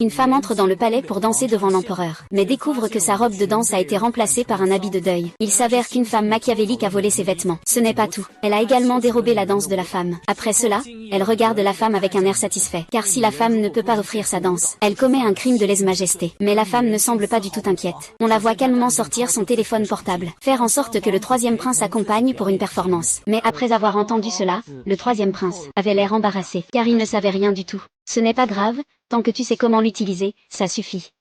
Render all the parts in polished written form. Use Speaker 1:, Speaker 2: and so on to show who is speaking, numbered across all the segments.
Speaker 1: Une femme entre dans le palais pour danser devant l'empereur, mais découvre que sa robe de danse a été remplacée par un habit de deuil. Il s'avère qu'une femme machiavélique a volé ses vêtements. Ce n'est pas tout. Elle a également dérobé la danse de la femme. Après cela, elle regarde la femme avec un air satisfait. Car si la femme ne peut pas offrir sa danse, elle commet un crime de lèse-majesté. Mais la femme ne semble pas du tout inquiète. On la voit calmement sortir son téléphone portable, faire en sorte que le troisième prince accompagne pour une performance. Mais après avoir entendu cela, le troisième prince avait l'air embarrassé, car il ne savait rien du tout. Ce n'est pas grave, tant que tu sais comment l'utiliser, ça suffit.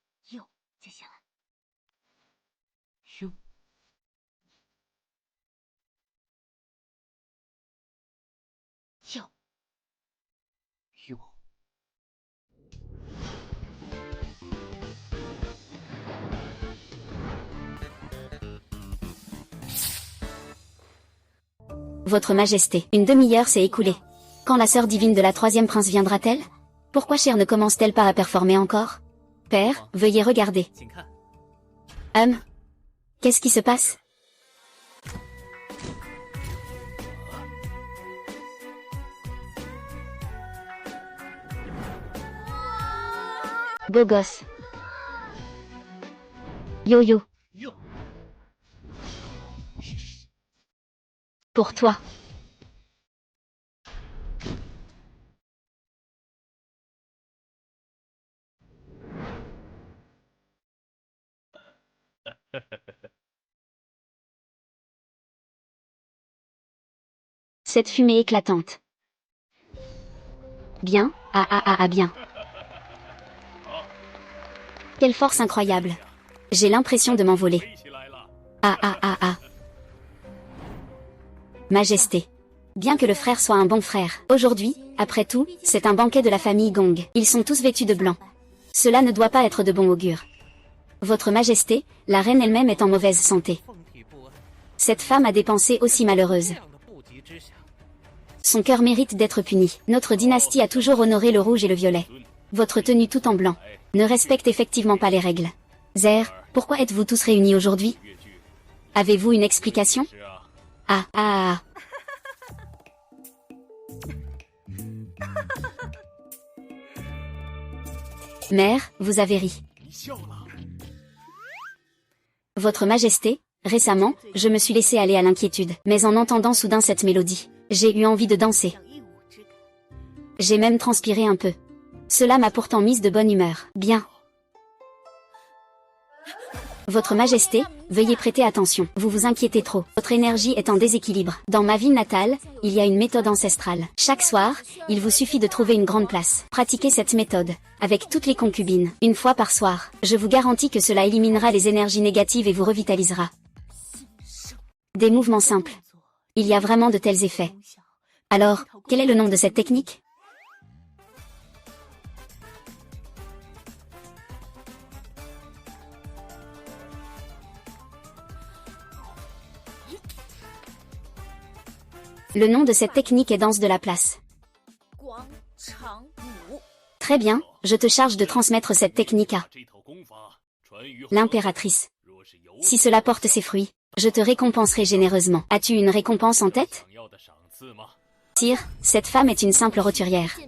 Speaker 1: Votre Majesté, une demi-heure s'est écoulée. Quand la sœur divine de la troisième prince viendra-t-elle? Pourquoi Cher ne commence-t-elle pas à performer encore? Père, veuillez regarder. Qu'est-ce qui se passe? Beau gosse. Yo-yo. Pour toi. Cette fumée éclatante. Bien, bien. Quelle force incroyable. J'ai l'impression de m'envoler. Majesté. Bien que le frère soit un bon frère, aujourd'hui, après tout, c'est un banquet de la famille Gong. Ils sont tous vêtus de blanc. Cela ne doit pas être de bon augure. Votre Majesté, la reine elle-même est en mauvaise santé. Cette femme a des pensées aussi malheureuses. Son cœur mérite d'être puni. Notre dynastie a toujours honoré le rouge et le violet. Votre tenue tout en blanc ne respecte effectivement pas les règles. Zer, pourquoi êtes-vous tous réunis aujourd'hui? Avez-vous une explication? Mère, vous avez ri. Votre Majesté, récemment, je me suis laissé aller à l'inquiétude, mais en entendant soudain cette mélodie, j'ai eu envie de danser. J'ai même transpiré un peu. Cela m'a pourtant mise de bonne humeur. Bien. Votre Majesté, veuillez prêter attention. Vous vous inquiétez trop. Votre énergie est en déséquilibre. Dans ma ville natale, il y a une méthode ancestrale. Chaque soir, il vous suffit de trouver une grande place. Pratiquez cette méthode, avec toutes les concubines, une fois par soir. Je vous garantis que cela éliminera les énergies négatives et vous revitalisera. Des mouvements simples. Il y a vraiment de tels effets. Alors, quel est le nom de cette technique? Le nom de cette technique est danse de la place. Très bien, je te charge de transmettre cette technique à l'impératrice. Si cela porte ses fruits, je te récompenserai généreusement. As-tu une récompense en tête? Sire, cette femme est une simple roturière.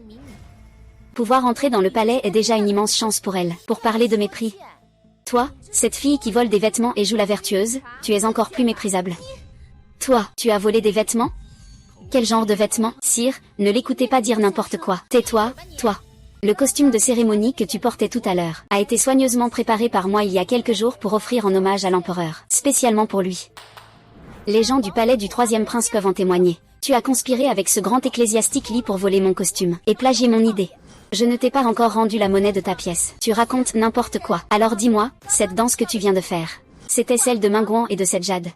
Speaker 1: Pouvoir entrer dans le palais est déjà une immense chance pour elle. Pour parler de mépris. Toi, cette fille qui vole des vêtements et joue la vertueuse, tu es encore plus méprisable. Toi, tu as volé des vêtements? Quel genre de vêtements? Sire, ne l'écoutez pas dire n'importe quoi. Tais-toi, toi. Le costume de cérémonie que tu portais tout à l'heure a été soigneusement préparé par moi il y a quelques jours pour offrir en hommage à l'empereur, spécialement pour lui. Les gens du palais du troisième prince peuvent en témoigner. Tu as conspiré avec ce grand ecclésiastique Li pour voler mon costume et plagier mon idée. Je ne t'ai pas encore rendu la monnaie de ta pièce. Tu racontes n'importe quoi. Alors dis-moi, cette danse que tu viens de faire, c'était celle de Mingguan et de cette Jade?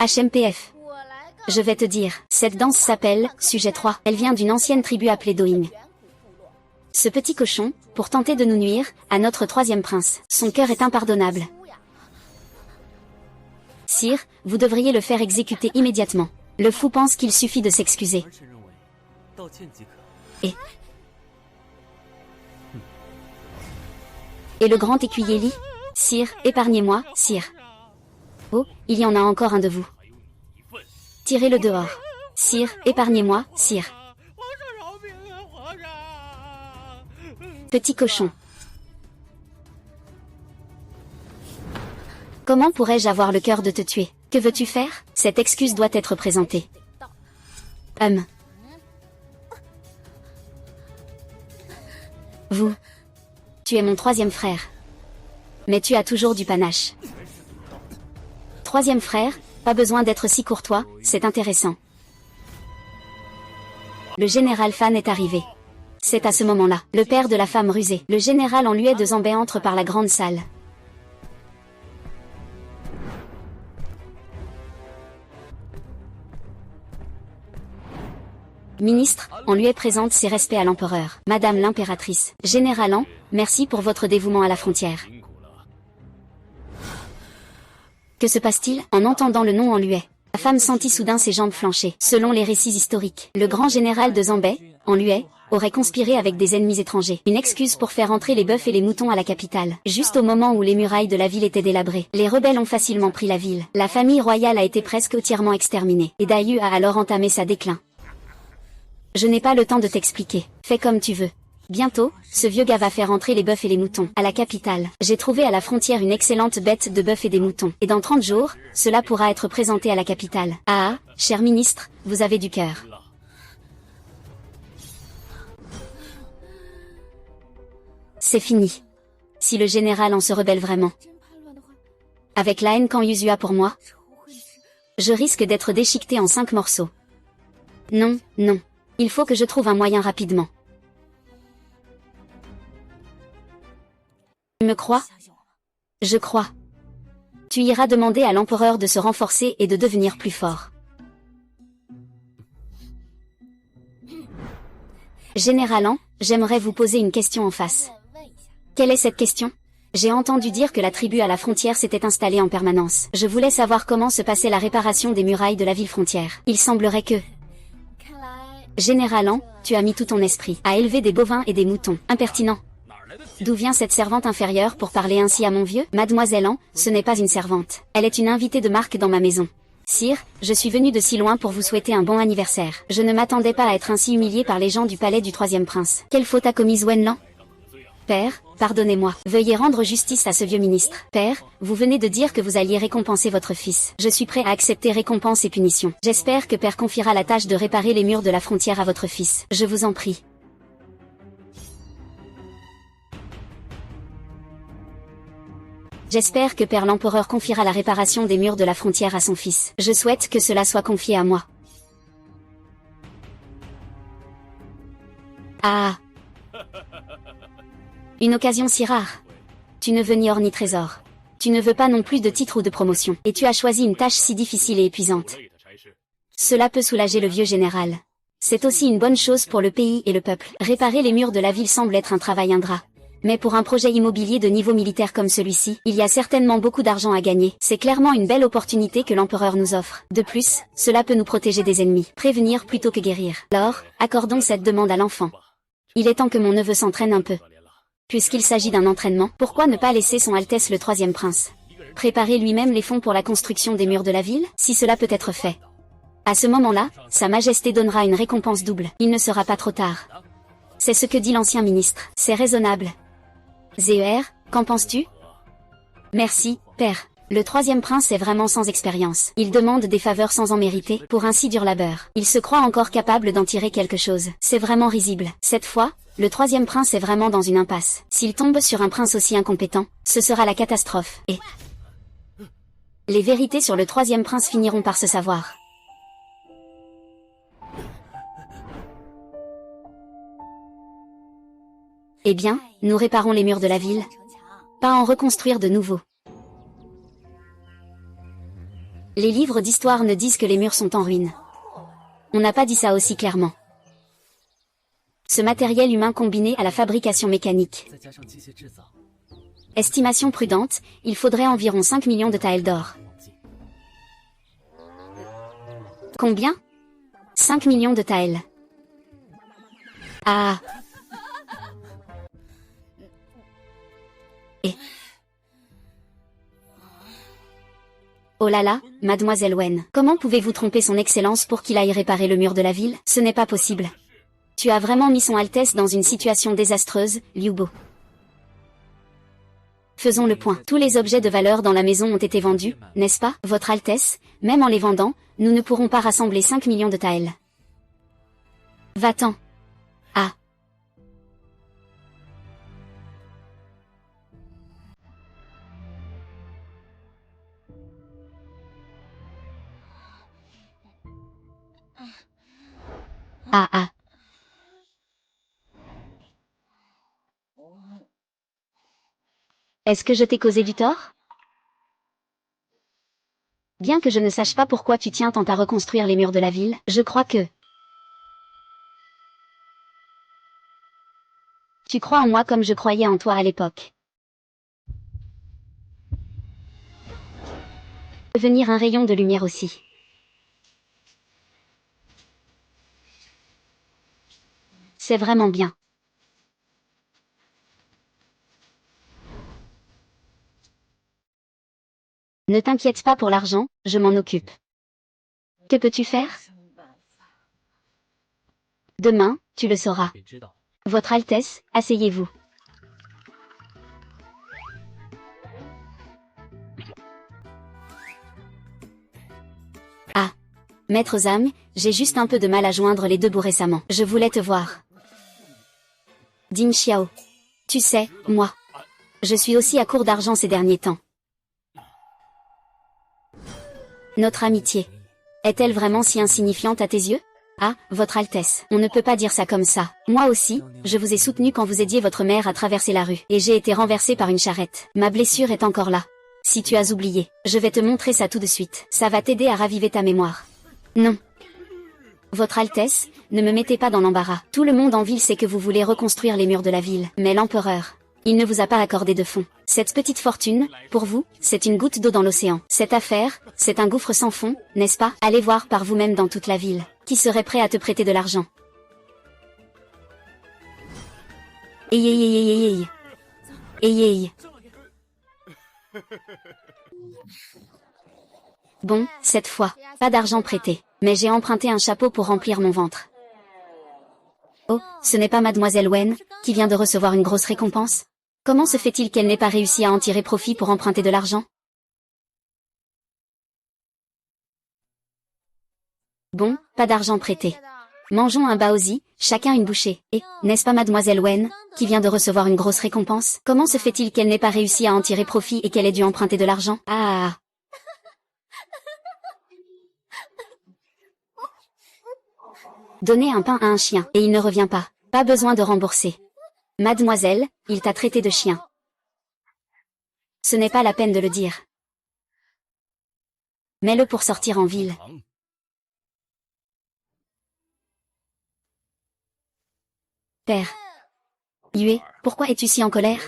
Speaker 1: HMPF. Je vais te dire, cette danse s'appelle Sujet 3. Elle vient d'une ancienne tribu appelée Doing. Ce petit cochon, pour tenter de nous nuire, à notre troisième prince, son cœur est impardonnable. Sire, vous devriez le faire exécuter immédiatement. Le fou pense qu'il suffit de s'excuser. Et le grand écuyer Li? Sire, épargnez-moi, sire. Oh, il y en a encore un de vous. Tirez-le dehors. Sire, épargnez-moi, sire. Petit cochon. Comment pourrais-je avoir le cœur de te tuer? Que veux-tu faire? Cette excuse doit être présentée. Vous. Tu es mon troisième frère. Mais tu as toujours du panache. Troisième frère, pas besoin d'être si courtois, c'est intéressant. Le général Fan est arrivé. C'est à ce moment-là, le père de la femme rusée. Le général en luet de Zambé entre par la grande salle. Ministre, on lui présente ses respects à l'empereur. Madame l'impératrice. Général An, merci pour votre dévouement à la frontière. Que se passe-t-il? En entendant le nom en luet, la femme sentit soudain ses jambes flancher. Selon les récits historiques, le grand général de Zambé, en luet, aurait conspiré avec des ennemis étrangers. Une excuse pour faire entrer les bœufs et les moutons à la capitale. Juste au moment où les murailles de la ville étaient délabrées. Les rebelles ont facilement pris la ville. La famille royale a été presque entièrement exterminée. Et Dayu a alors entamé sa déclin. Je n'ai pas le temps de t'expliquer. Fais comme tu veux. Bientôt, ce vieux gars va faire entrer les bœufs et les moutons à la capitale. J'ai trouvé à la frontière une excellente bête de bœuf et des moutons. Et dans 30 jours, cela pourra être présenté à la capitale. Ah, cher ministre, vous avez du cœur. C'est fini. Si le général en se rebelle vraiment. Avec la haine qu'en Yuzu a pour moi, je risque d'être déchiqueté en 5 morceaux. Non, non. Il faut que je trouve un moyen rapidement. Tu me crois? Je crois. Tu iras demander à l'empereur de se renforcer et de devenir plus fort. Général An, j'aimerais vous poser une question en face. Quelle est cette question? J'ai entendu dire que la tribu à la frontière s'était installée en permanence. Je voulais savoir comment se passait la réparation des murailles de la ville frontière. Il semblerait que... Général An, tu as mis tout ton esprit à élever des bovins et des moutons. Impertinent. D'où vient cette servante inférieure pour parler ainsi à mon vieux? Mademoiselle An, ce n'est pas une servante. Elle est une invitée de marque dans ma maison. Sire, je suis venue de si loin pour vous souhaiter un bon anniversaire. Je ne m'attendais pas à être ainsi humiliée par les gens du palais du troisième prince. Quelle faute a commise Wenlan? Père, pardonnez-moi. Veuillez rendre justice à ce vieux ministre. Père, vous venez de dire que vous alliez récompenser votre fils. Je suis prêt à accepter récompense et punition. J'espère que Père confiera la tâche de réparer les murs de la frontière à votre fils. Je vous en prie. J'espère que Père l'empereur confiera la réparation des murs de la frontière à son fils. Je souhaite que cela soit confié à moi. Ah! Une occasion si rare. Tu ne veux ni or ni trésor. Tu ne veux pas non plus de titre ou de promotion. Et tu as choisi une tâche si difficile et épuisante. Cela peut soulager le vieux général. C'est aussi une bonne chose pour le pays et le peuple. Réparer les murs de la ville semble être un travail ingrat. Mais pour un projet immobilier de niveau militaire comme celui-ci, il y a certainement beaucoup d'argent à gagner. C'est clairement une belle opportunité que l'empereur nous offre. De plus, cela peut nous protéger des ennemis. Prévenir plutôt que guérir. Alors, accordons cette demande à l'enfant. Il est temps que mon neveu s'entraîne un peu. Puisqu'il s'agit d'un entraînement, pourquoi ne pas laisser son Altesse le troisième prince préparer lui-même les fonds pour la construction des murs de la ville, si cela peut être fait? À ce moment-là, Sa Majesté donnera une récompense double. Il ne sera pas trop tard. C'est ce que dit l'ancien ministre. C'est raisonnable. Zer, qu'en penses-tu? Merci, père. Le troisième prince est vraiment sans expérience. Il demande des faveurs sans en mériter, pour un si dur labeur. Il se croit encore capable d'en tirer quelque chose. C'est vraiment risible. Cette fois, le troisième prince est vraiment dans une impasse. S'il tombe sur un prince aussi incompétent, ce sera la catastrophe. Et les vérités sur le troisième prince finiront par se savoir. Eh bien, nous réparons les murs de la ville. Pas en reconstruire de nouveaux. Les livres d'histoire ne disent que les murs sont en ruine. On n'a pas dit ça aussi clairement. Ce matériel humain combiné à la fabrication mécanique. Estimation prudente, il faudrait environ 5 millions de taels d'or. Combien? 5 millions de taels. Ah. Et... Oh là là, mademoiselle Wen, comment pouvez-vous tromper son excellence pour qu'il aille réparer le mur de la ville? Ce n'est pas possible. Tu as vraiment mis Son Altesse dans une situation désastreuse, Liu Bo. Faisons le point. Tous les objets de valeur dans la maison ont été vendus, n'est-ce pas, Votre Altesse? Même en les vendant, nous ne pourrons pas rassembler 5 millions de taels. Va-t'en. Ah. Ah ah. Est-ce que je t'ai causé du tort? Bien que je ne sache pas pourquoi tu tiens tant à reconstruire les murs de la ville, je crois que... Tu crois en moi comme je croyais en toi à l'époque. Devenir un rayon de lumière aussi. C'est vraiment bien. Ne t'inquiète pas pour l'argent, je m'en occupe. Que peux-tu faire? Demain, tu le sauras. Votre Altesse, asseyez-vous. Ah. Maître Zhang, j'ai juste un peu de mal à joindre les deux bouts récemment. Je voulais te voir. Ding Xiao. Tu sais, moi. Je suis aussi à court d'argent ces derniers temps. Notre amitié. Est-elle vraiment si insignifiante à tes yeux? Ah, Votre Altesse, on ne peut pas dire ça comme ça. Moi aussi, je vous ai soutenu quand vous aidiez votre mère à traverser la rue, et j'ai été renversé par une charrette. Ma blessure est encore là. Si tu as oublié, je vais te montrer ça tout de suite. Ça va t'aider à raviver ta mémoire. Non. Votre Altesse, ne me mettez pas dans l'embarras. Tout le monde en ville sait que vous voulez reconstruire les murs de la ville, mais l'empereur... il ne vous a pas accordé de fonds. Cette petite fortune, pour vous, c'est une goutte d'eau dans l'océan. Cette affaire, c'est un gouffre sans fond, n'est-ce pas? Allez voir par vous-même dans toute la ville. Qui serait prêt à te prêter de l'argent? Aïe aïe aïe aïe aïe. Aïe aïe. Bon, cette fois, pas d'argent prêté. Mais j'ai emprunté un chapeau pour remplir mon ventre. Oh, ce n'est pas Mademoiselle Wen, qui vient de recevoir une grosse récompense? Comment se fait-il qu'elle n'ait pas réussi à en tirer profit pour emprunter de l'argent? Bon, pas d'argent prêté. Mangeons un baozi, chacun une bouchée. Et, n'est-ce pas Mademoiselle Wen, qui vient de recevoir une grosse récompense? Comment se fait-il qu'elle n'ait pas réussi à en tirer profit et qu'elle ait dû emprunter de l'argent? Ah. Donner un pain à un chien, et il ne revient pas. Pas besoin de rembourser. Mademoiselle, il t'a traité de chien. Ce n'est pas la peine de le dire. Mets-le pour sortir en ville. Père. Yue, pourquoi es-tu si en colère?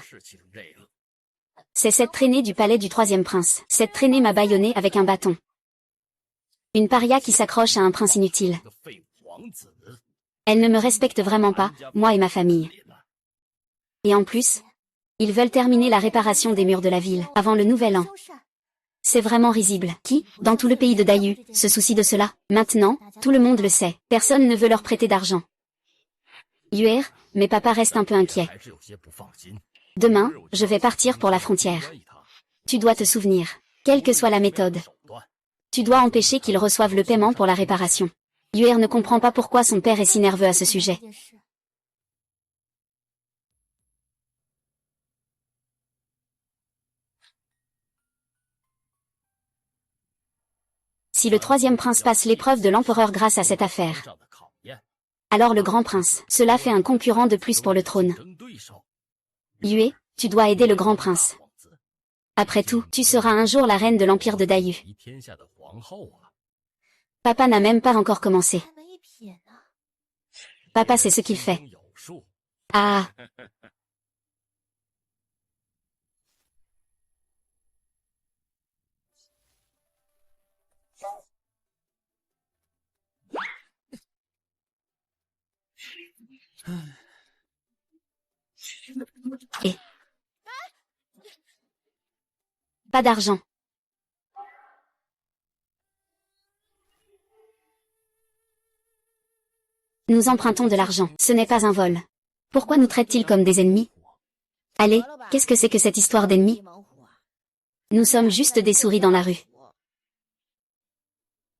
Speaker 1: C'est cette traînée du palais du troisième prince. Cette traînée m'a bâillonné avec un bâton. Une paria qui s'accroche à un prince inutile. Elle ne me respecte vraiment pas, moi et ma famille. Et en plus, ils veulent terminer la réparation des murs de la ville, avant le nouvel an. C'est vraiment risible. Qui, dans tout le pays de Dayu, se soucie de cela? Maintenant, tout le monde le sait. Personne ne veut leur prêter d'argent. Yuer, mais papa reste un peu inquiet. Demain, je vais partir pour la frontière. Tu dois te souvenir, quelle que soit la méthode. Tu dois empêcher qu'il reçoive le paiement pour la réparation. Yuer ne comprend pas pourquoi son père est si nerveux à ce sujet. Si le troisième prince passe l'épreuve de l'empereur grâce à cette affaire, alors le grand prince, cela fait un concurrent de plus pour le trône. Yue, tu dois aider le grand prince. Après tout, tu seras un jour la reine de l'empire de Dayu. Papa n'a même pas encore commencé. Papa sait ce qu'il fait. Ah. Et pas d'argent. Nous empruntons de l'argent. Ce n'est pas un vol. Pourquoi nous traitent-ils comme des ennemis? Allez, qu'est-ce que c'est que cette histoire d'ennemis? Nous sommes juste des souris dans la rue.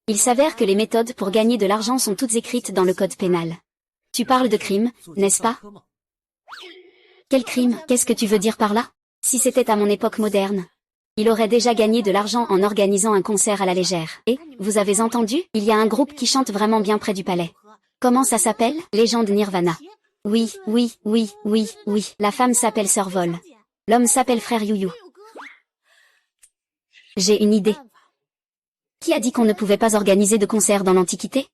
Speaker 1: Il s'avère que les méthodes pour gagner de l'argent sont toutes écrites dans le code pénal. Tu parles de crime, n'est-ce pas? Quel crime? Qu'est-ce que tu veux dire par là? Si c'était à mon époque moderne, il aurait déjà gagné de l'argent en organisant un concert à la légère. Et, vous avez entendu? Il y a un groupe qui chante vraiment bien près du palais. Comment ça s'appelle? Légende Nirvana. Oui, oui, oui, oui, oui. La femme s'appelle Sœur Vol. L'homme s'appelle Frère Youyou. J'ai une idée. Qui a dit qu'on ne pouvait pas organiser de concert dans l'Antiquité?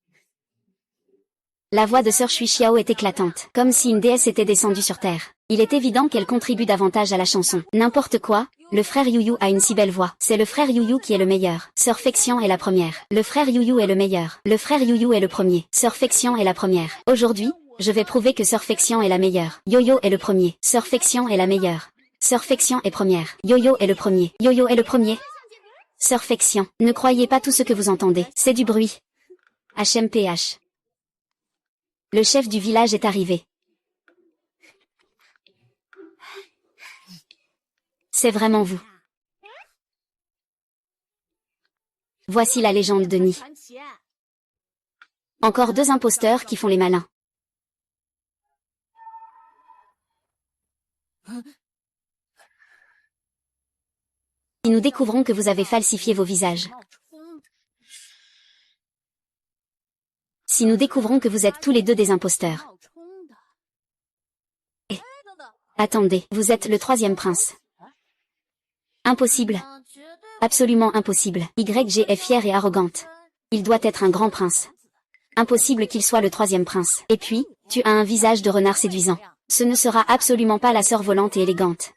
Speaker 1: La voix de Sœur Shui Xiao est éclatante, comme si une déesse était descendue sur Terre. Il est évident qu'elle contribue davantage à la chanson. N'importe quoi, le frère Youyou a une si belle voix. C'est le frère Youyou qui est le meilleur. Sœur Fexian est la première. Le frère Youyou est le meilleur. Le frère Youyou est le premier. Sœur Fexian est la première. Aujourd'hui, je vais prouver que Sœur Fexian est la meilleure. Yo-Yo est le premier. Sœur Fexian est la meilleure. Sœur Fexian est première. Yo-Yo est le premier. Yo-Yo est le premier. Sœur Fexian, ne croyez pas tout ce que vous entendez. C'est du bruit. HMPH. Le chef du village est arrivé. C'est vraiment vous. Voici la légende de Ni. Encore 2 imposteurs qui font les malins. Si nous découvrons que vous avez falsifié vos visages. Si nous découvrons que vous êtes tous les 2 des imposteurs. Et... Attendez, vous êtes le 3e prince. Impossible. Absolument impossible. YG est fière et arrogante. Il doit être un grand prince. Impossible qu'il soit le 3e prince. Et puis, tu as un visage de renard séduisant. Ce ne sera absolument pas la sœur volante et élégante.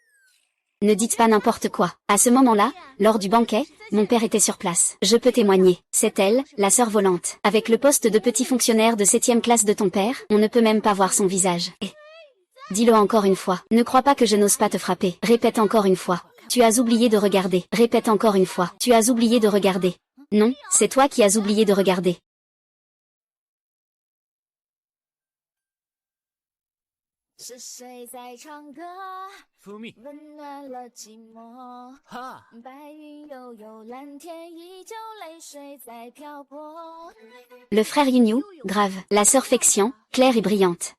Speaker 1: Ne dites pas n'importe quoi. À ce moment-là, lors du banquet, mon père était sur place. Je peux témoigner. C'est elle, la sœur volante. Avec le poste de petit fonctionnaire de 7e classe de ton père, on ne peut même pas voir son visage. Et... Dis-le encore une fois. Ne crois pas que je n'ose pas te frapper. Répète encore une fois. Tu as oublié de regarder. Répète encore une fois. Tu as oublié de regarder. Non, c'est toi qui as oublié de regarder. Le frère Yunyu, grave. La sœur Fexian, claire et brillante.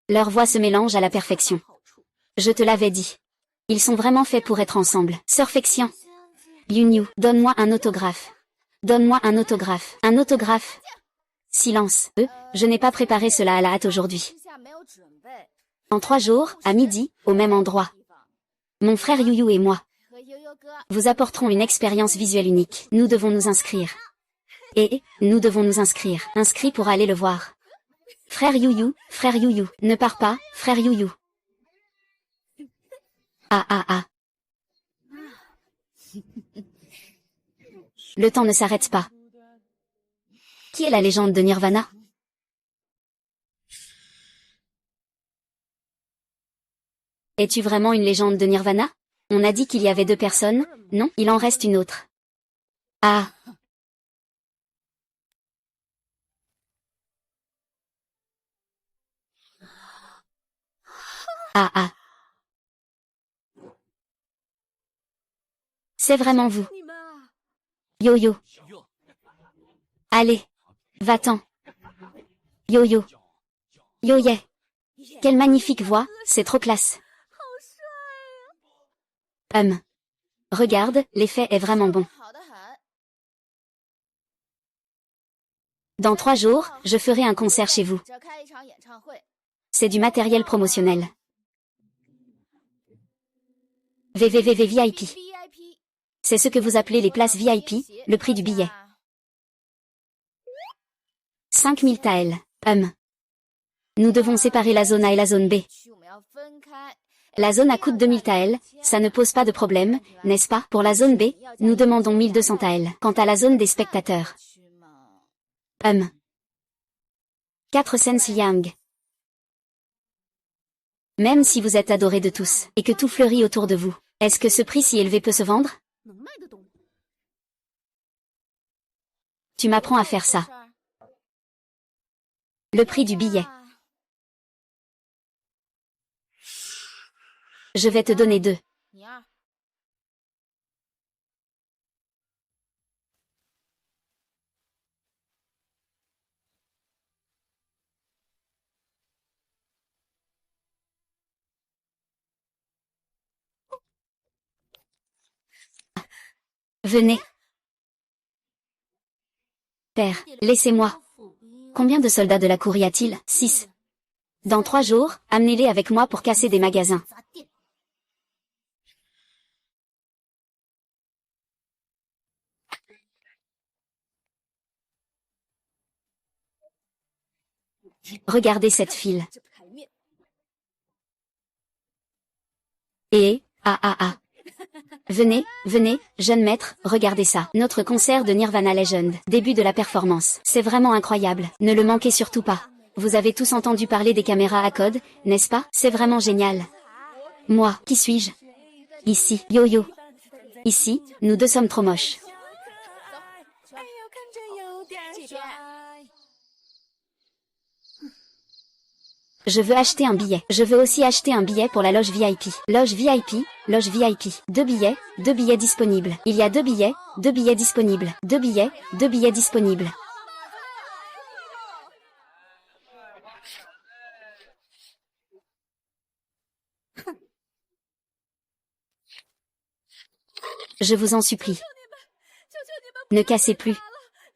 Speaker 1: Leurs voix se mélangent à la perfection. Je te l'avais dit. Ils sont vraiment faits pour être ensemble. Sœur Fexian. Yunyu, donne-moi un autographe. Donne-moi un autographe. Un autographe. Silence. Je n'ai pas préparé cela à la hâte aujourd'hui. En 3 jours, à midi, au même endroit. Mon frère Youyou et moi vous apporterons une expérience visuelle unique. Nous devons nous inscrire. Et, nous devons nous inscrire. Inscrit pour aller le voir. Frère Youyou, ne pars pas, frère Youyou. Ah ah ah. Le temps ne s'arrête pas. Qui est la légende de Nirvana? Es-tu vraiment une légende de Nirvana? On a dit qu'il y avait 2 personnes, non? Il en reste une autre. Ah. Ah ah. C'est vraiment vous. Yo-Yo. Allez. Va-t'en. Yo-Yo. Yo-Yeah. Quelle magnifique voix, c'est trop classe. Regarde, l'effet est vraiment bon. Dans 3 jours, je ferai un concert chez vous. C'est du matériel promotionnel. VVVV VIP. C'est ce que vous appelez les places VIP, le prix du billet. 5000 taels. Nous devons séparer la zone A et la zone B. La zone A coûte 2000 taels, ça ne pose pas de problème, n'est-ce pas? Pour la zone B, nous demandons 1200 taels. Quant à la zone des spectateurs. 4 cents yang. Même si vous êtes adoré de tous, et que tout fleurit autour de vous, est-ce que ce prix si élevé peut se vendre? Tu m'apprends à faire ça. Le prix du billet. Je vais te donner 2. Venez. Père, laissez-moi. Combien de soldats de la cour y a-t-il? 6. Dans 3 jours, amenez-les avec moi pour casser des magasins. Regardez cette file. Venez, venez, jeune maître, regardez ça. Notre concert de Nirvana Legend. Début de la performance. C'est vraiment incroyable. Ne le manquez surtout pas. Vous avez tous entendu parler des caméras à code, n'est-ce pas? C'est vraiment génial. Moi, qui suis-je? Ici, Yo-Yo. Ici, nous 2 sommes trop moches. Je veux acheter un billet. Je veux aussi acheter un billet pour la loge VIP. Loge VIP, loge VIP. 2 billets disponibles. Il y a 2 billets, 2 billets disponibles. 2 billets, 2 billets disponibles. Je vous en supplie. Ne cassez plus.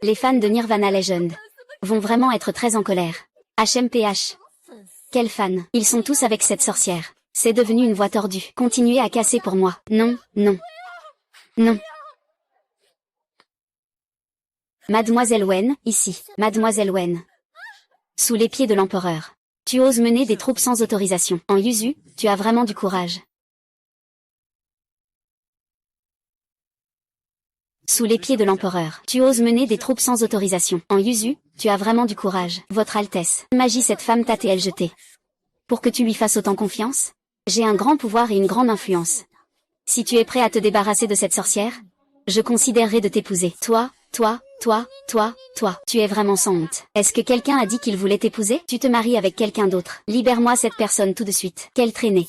Speaker 1: Les fans de Nirvana Legend vont vraiment être très en colère. HMPH. Quels fans. Ils sont tous avec cette sorcière. C'est devenu une voie tordue. Continuez à casser pour moi. Non, non. Non. Mademoiselle Wen, ici. Mademoiselle Wen. Sous les pieds de l'empereur. Tu oses mener des troupes sans autorisation. En Yuzu, tu as vraiment du courage. Sous les pieds de l'empereur. Tu oses mener des troupes sans autorisation. En Yuzu, tu as vraiment du courage. Votre Altesse. Magie cette femme t'a-t-elle jetée. Pour que tu lui fasses autant confiance? J'ai un grand pouvoir et une grande influence. Si tu es prêt à te débarrasser de cette sorcière, je considérerai de t'épouser. Toi, tu es vraiment sans honte. Est-ce que quelqu'un a dit qu'il voulait t'épouser? Tu te maries avec quelqu'un d'autre. Libère-moi cette personne tout de suite. Quelle traînée.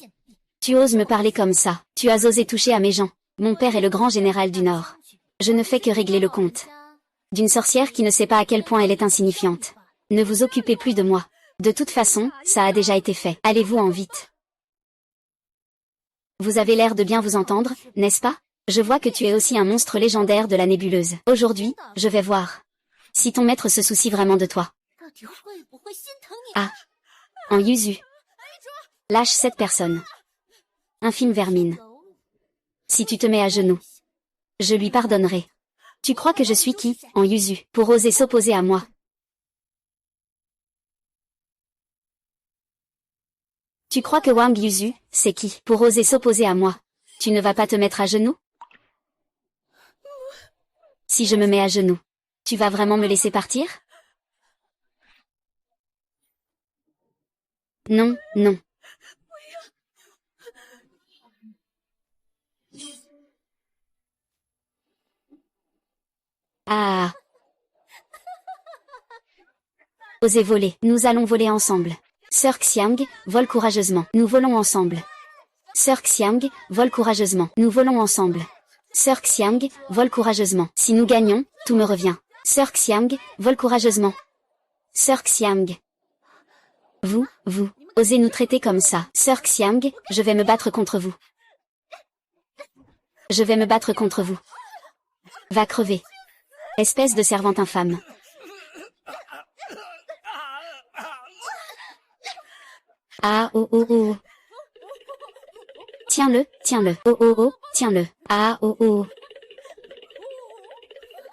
Speaker 1: Tu oses me parler comme ça. Tu as osé toucher à mes gens. Mon père est le grand général du Nord. Je ne fais que régler le compte. D'une sorcière qui ne sait pas à quel point elle est insignifiante. Ne vous occupez plus de moi. De toute façon, ça a déjà été fait. Allez-vous-en vite. Vous avez l'air de bien vous entendre, n'est-ce pas? Je vois que tu es aussi un monstre légendaire de la nébuleuse. Aujourd'hui, je vais voir si ton maître se soucie vraiment de toi. Ah. En Yuzu. Lâche cette personne. Infime vermine. Si tu te mets à genoux, je lui pardonnerai. Tu crois que je suis qui, en Yuzu, pour oser s'opposer à moi? Tu crois que Wang Yuzu, c'est qui, pour oser s'opposer à moi? Tu ne vas pas te mettre à genoux? Si je me mets à genoux, tu vas vraiment me laisser partir? Non, non. Ah. Osez voler. Nous allons voler ensemble. Sœur Xiang, vole courageusement. Nous volons ensemble. Sœur Xiang, vole courageusement. Nous volons ensemble. Sœur Xiang, vole courageusement. Si nous gagnons, tout me revient. Sœur Xiang, vole courageusement. Sœur Xiang. Vous, osez nous traiter comme ça. Sœur Xiang, je vais me battre contre vous. Je vais me battre contre vous. Va crever. Espèce de servante infâme. Ah oh oh oh. Tiens-le, oh oh oh, tiens-le. Ah oh oh.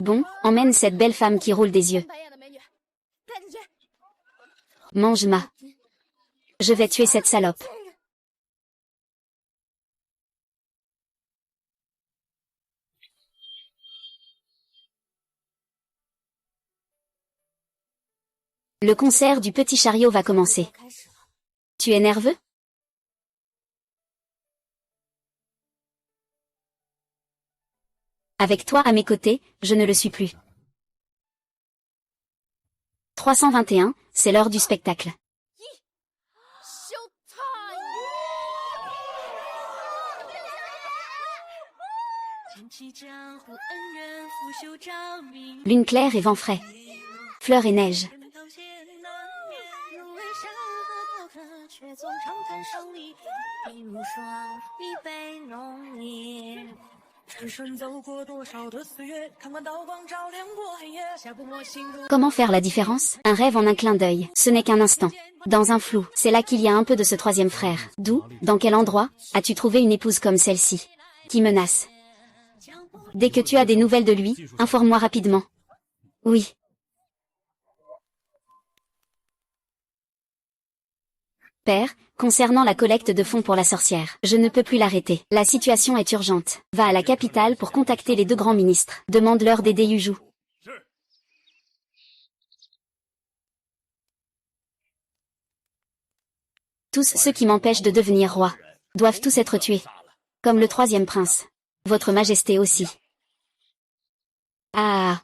Speaker 1: Bon, emmène cette belle femme qui roule des yeux. Mange-ma. Je vais tuer cette salope. Le concert du petit chariot va commencer. Tu es nerveux? Avec toi à mes côtés, je ne le suis plus. 321, c'est l'heure du spectacle. Lune claire et vent frais. Fleurs et neige. Comment faire la différence? Un rêve en un clin d'œil, ce n'est qu'un instant. Dans un flou, c'est là qu'il y a un peu de ce troisième frère. D'où, dans quel endroit, as-tu trouvé une épouse comme celle-ci? Qui menace? Dès que tu as des nouvelles de lui, informe-moi rapidement. Oui. Père, concernant la collecte de fonds pour la sorcière, je ne peux plus l'arrêter. La situation est urgente. Va à la capitale pour contacter les deux grands ministres. Demande-leur d'aider Yuju. Tous ceux qui m'empêchent de devenir roi doivent tous être tués. Comme le troisième prince. Votre Majesté aussi. Ah.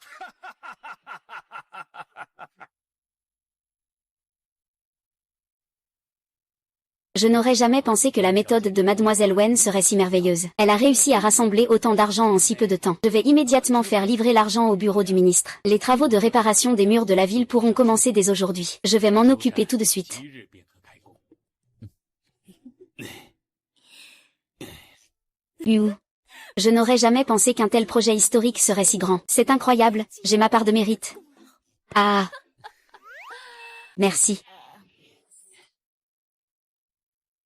Speaker 1: Je n'aurais jamais pensé que la méthode de Mademoiselle Wen serait si merveilleuse. Elle a réussi à rassembler autant d'argent en si peu de temps. Je vais immédiatement faire livrer l'argent au bureau du ministre. Les travaux de réparation des murs de la ville pourront commencer dès aujourd'hui. Je vais m'en occuper tout de suite. Yu. Je n'aurais jamais pensé qu'un tel projet historique serait si grand. C'est incroyable, j'ai ma part de mérite. Ah. Merci.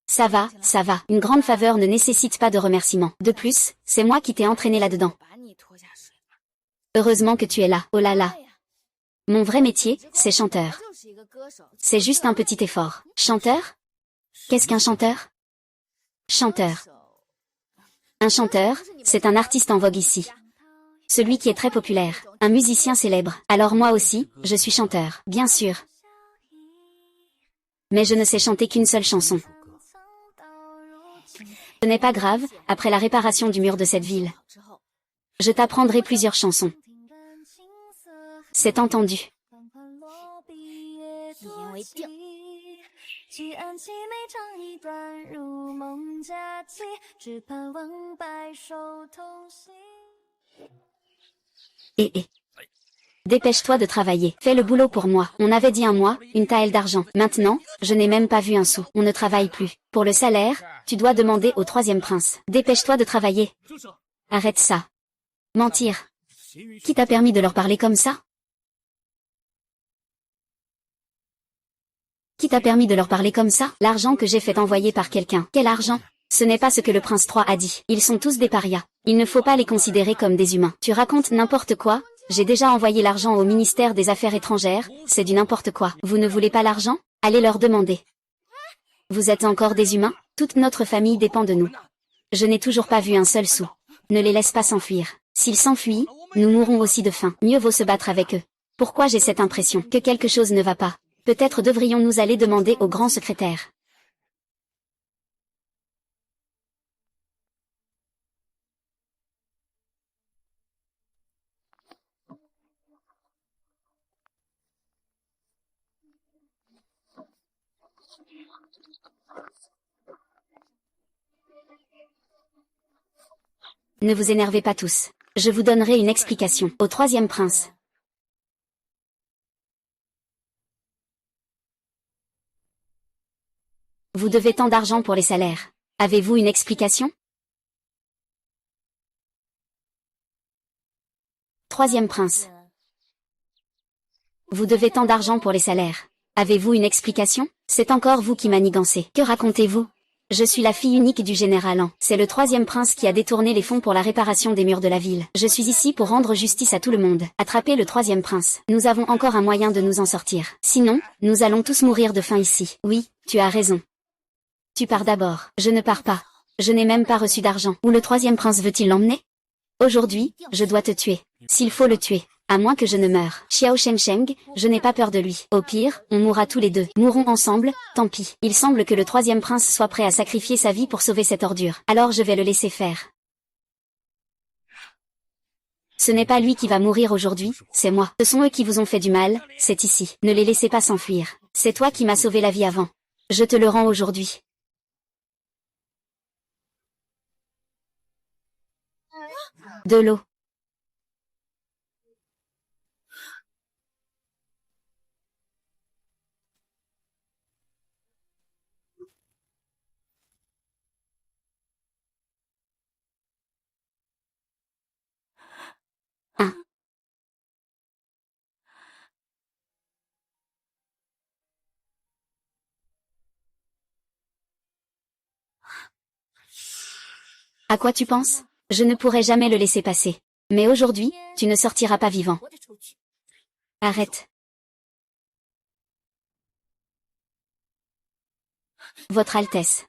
Speaker 1: Ça va, ça va. Une grande faveur ne nécessite pas de remerciement. De plus, c'est moi qui t'ai entraîné là-dedans. Heureusement que tu es là. Oh là là. Mon vrai métier, c'est chanteur. C'est juste un petit effort. Chanteur? Qu'est-ce qu'un chanteur? Chanteur. Un chanteur, c'est un artiste en vogue ici. Celui qui est très populaire. Un musicien célèbre. Alors moi aussi, je suis chanteur. Bien sûr. Mais je ne sais chanter qu'une seule chanson. Ce n'est pas grave, après la réparation du mur de cette ville. Je t'apprendrai plusieurs chansons. C'est entendu. Dépêche-toi de travailler. Fais le boulot pour moi. On avait dit un mois, une taelle d'argent. Maintenant, je n'ai même pas vu un sou. On ne travaille plus. Pour le salaire, tu dois demander au troisième prince. Dépêche-toi de travailler. Arrête ça. Mentir. Qui t'a permis de leur parler comme ça? Qui t'a permis de leur parler comme ça? L'argent que j'ai fait envoyer par quelqu'un. Quel argent? Ce n'est pas ce que le prince 3 a dit. Ils sont tous des parias. Il ne faut pas les considérer comme des humains. Tu racontes n'importe quoi? J'ai déjà envoyé l'argent au ministère des Affaires étrangères, c'est du n'importe quoi. Vous ne voulez pas l'argent? Allez leur demander. Vous êtes encore des humains? Toute notre famille dépend de nous. Je n'ai toujours pas vu un seul sou. Ne les laisse pas s'enfuir. S'ils s'enfuient, nous mourrons aussi de faim. Mieux vaut se battre avec eux. Pourquoi j'ai cette impression que quelque chose ne va pas? Peut-être devrions-nous aller demander au grand secrétaire. Ne vous énervez pas tous. Je vous donnerai une explication. Au troisième prince. Vous devez tant d'argent pour les salaires. Avez-vous une explication? Troisième prince. Vous devez tant d'argent pour les salaires. Avez-vous une explication? C'est encore vous qui manigancez. Que racontez-vous? Je suis la fille unique du général An. C'est le troisième prince qui a détourné les fonds pour la réparation des murs de la ville. Je suis ici pour rendre justice à tout le monde. Attrapez le troisième prince. Nous avons encore un moyen de nous en sortir. Sinon, nous allons tous mourir de faim ici. Oui, tu as raison. Tu pars d'abord. Je ne pars pas. Je n'ai même pas reçu d'argent. Où le troisième prince veut-il l'emmener? Aujourd'hui, je dois te tuer. S'il faut le tuer. À moins que je ne meure. Xiao Shensheng, je n'ai pas peur de lui. Au pire, on mourra tous les deux. Mourons ensemble, tant pis. Il semble que le troisième prince soit prêt à sacrifier sa vie pour sauver cette ordure. Alors je vais le laisser faire. Ce n'est pas lui qui va mourir aujourd'hui, c'est moi. Ce sont eux qui vous ont fait du mal, c'est ici. Ne les laissez pas s'enfuir. C'est toi qui m'as sauvé la vie avant. Je te le rends aujourd'hui. De l'eau. Un. À quoi tu penses? Je ne pourrai jamais le laisser passer. Mais aujourd'hui, tu ne sortiras pas vivant. Arrête. Votre Altesse.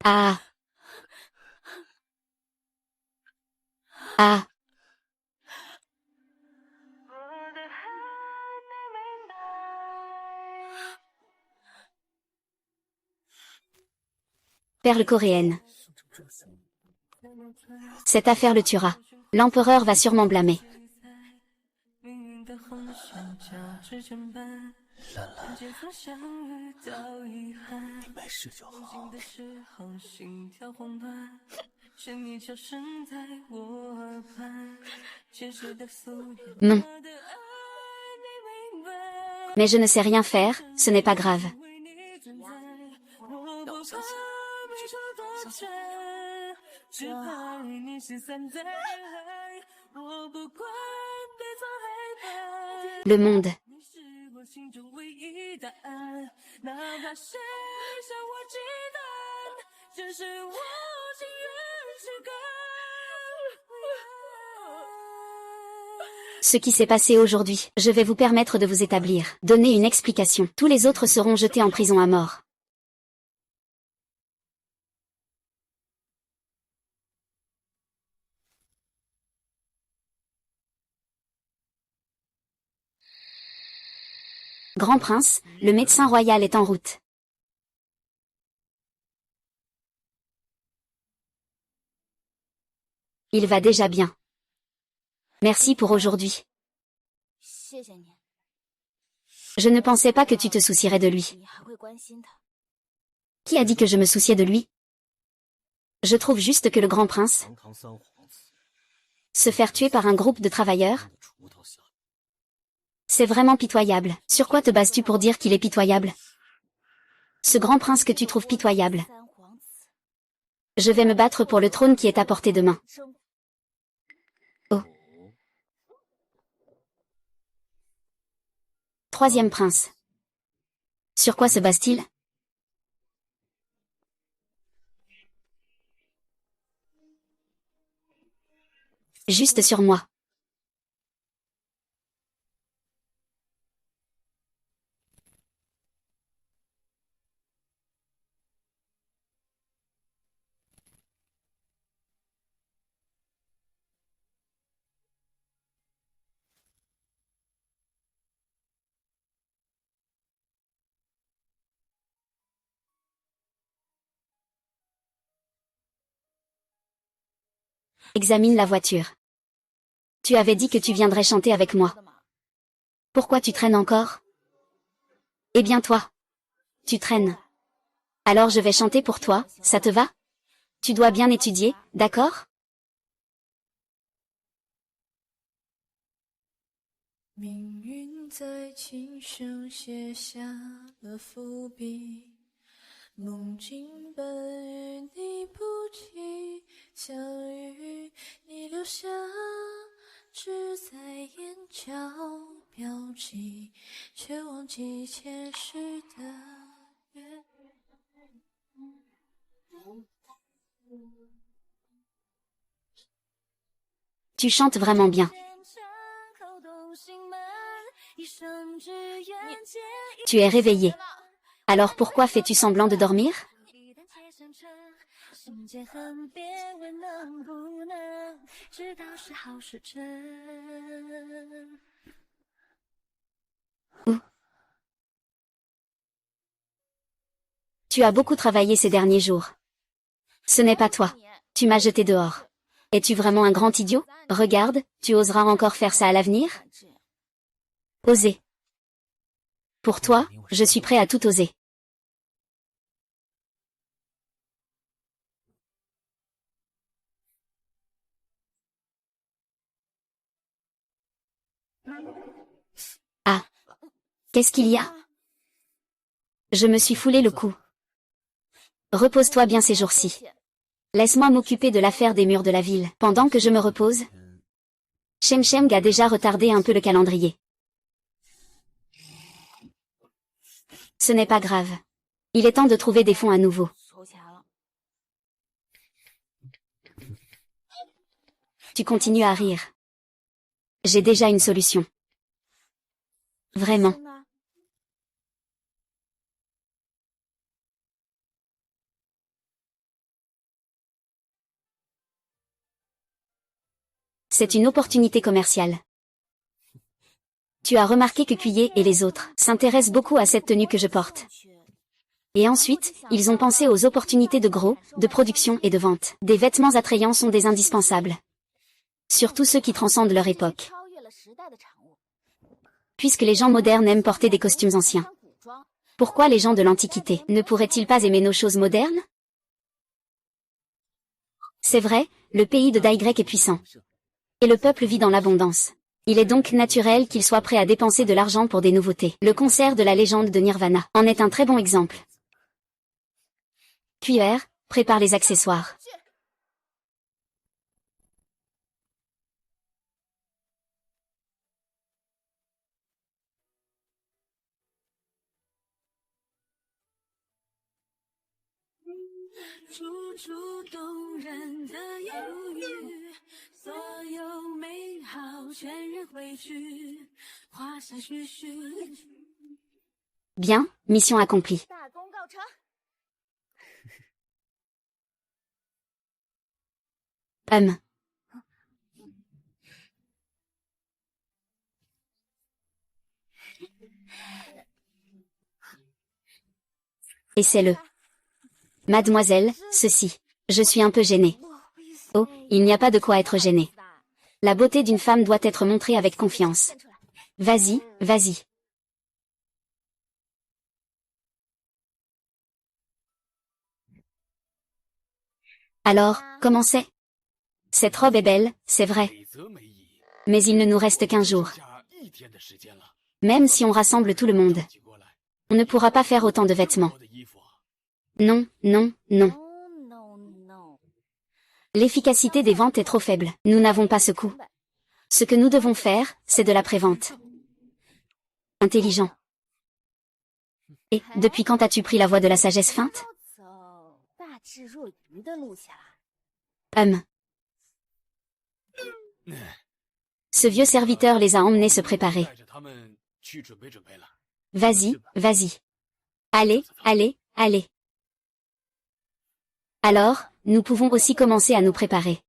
Speaker 1: Ah. Ah. Perle coréenne. Cette affaire le tuera. L'empereur va sûrement blâmer. Non. Mais je ne sais rien faire, ce n'est pas grave. Le monde. Ce qui s'est passé aujourd'hui, je vais vous permettre de vous établir, donner une explication. Tous les autres seront jetés en prison à mort. Grand prince, le médecin royal est en route. Il va déjà bien. Merci pour aujourd'hui. Je ne pensais pas que tu te soucierais de lui. Qui a dit que je me souciais de lui? Je trouve juste que le grand prince... Se faire tuer par un groupe de travailleurs? C'est vraiment pitoyable. Sur quoi te bases-tu pour dire qu'il est pitoyable? Ce grand prince que tu trouves pitoyable. Je vais me battre pour le trône qui est à portée de main. Oh. Troisième prince. Sur quoi se base-t-il? Juste sur moi. Examine la voiture. Tu avais dit que tu viendrais chanter avec moi. Pourquoi tu traînes encore? Eh bien toi. Tu traînes. Alors je vais chanter pour toi, ça te va? Tu dois bien étudier, d'accord? Tu chantes vraiment bien. Tu es réveillé. Alors pourquoi fais-tu semblant de dormir? Tu as beaucoup travaillé ces derniers jours. Ce n'est pas toi. Tu m'as jeté dehors. Es-tu vraiment un grand idiot? Regarde, tu oseras encore faire ça à l'avenir? Oser. Pour toi, je suis prêt à tout oser. Ah. Qu'est-ce qu'il y a? Je me suis foulé le cou. Repose-toi bien ces jours-ci. Laisse-moi m'occuper de l'affaire des murs de la ville. Pendant que je me repose, Shemsheng a déjà retardé un peu le calendrier. Ce n'est pas grave. Il est temps de trouver des fonds à nouveau. Tu continues à rire. J'ai déjà une solution. Vraiment. C'est une opportunité commerciale. Tu as remarqué que Cuiller et les autres s'intéressent beaucoup à cette tenue que je porte. Et ensuite, ils ont pensé aux opportunités de gros, de production et de vente. Des vêtements attrayants sont des indispensables. Surtout ceux qui transcendent leur époque. Puisque les gens modernes aiment porter des costumes anciens. Pourquoi les gens de l'Antiquité ne pourraient-ils pas aimer nos choses modernes? C'est vrai, le pays de Daigrek est puissant. Et le peuple vit dans l'abondance. Il est donc naturel qu'il soit prêt à dépenser de l'argent pour des nouveautés. Le concert de la légende de Nirvana en est un très bon exemple. Cuillère, prépare les accessoires. Bien, mission accomplie. Essaie-le. Mademoiselle, ceci. Je suis un peu gênée. Oh, il n'y a pas de quoi être gêné. La beauté d'une femme doit être montrée avec confiance. Vas-y, vas-y. Alors, comment c'est? Cette robe est belle, c'est vrai. Mais il ne nous reste qu'un jour. Même si on rassemble tout le monde, on ne pourra pas faire autant de vêtements. Non, non, non. L'efficacité des ventes est trop faible. Nous n'avons pas ce coût. Ce que nous devons faire, c'est de la prévente. Intelligent. Et, depuis quand as-tu pris la voie de la sagesse feinte? Ce vieux serviteur les a emmenés se préparer. Vas-y, vas-y. Allez, allez, allez. Alors, nous pouvons aussi commencer à nous préparer.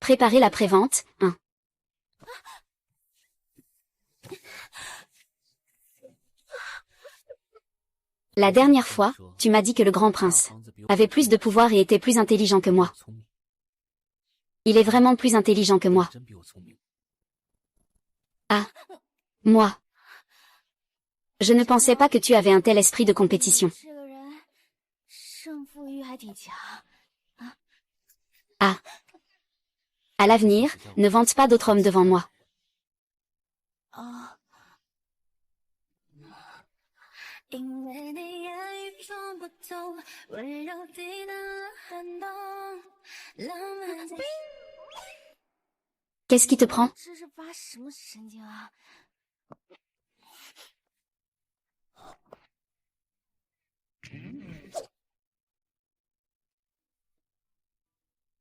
Speaker 1: Préparer la prévente, hein. La dernière fois, tu m'as dit que le grand prince avait plus de pouvoir et était plus intelligent que moi. Il est vraiment plus intelligent que moi. Ah. Moi. Je ne pensais pas que tu avais un tel esprit de compétition. Ah. À l'avenir, ne vante pas d'autres hommes devant moi. Qu'est-ce qui te prend?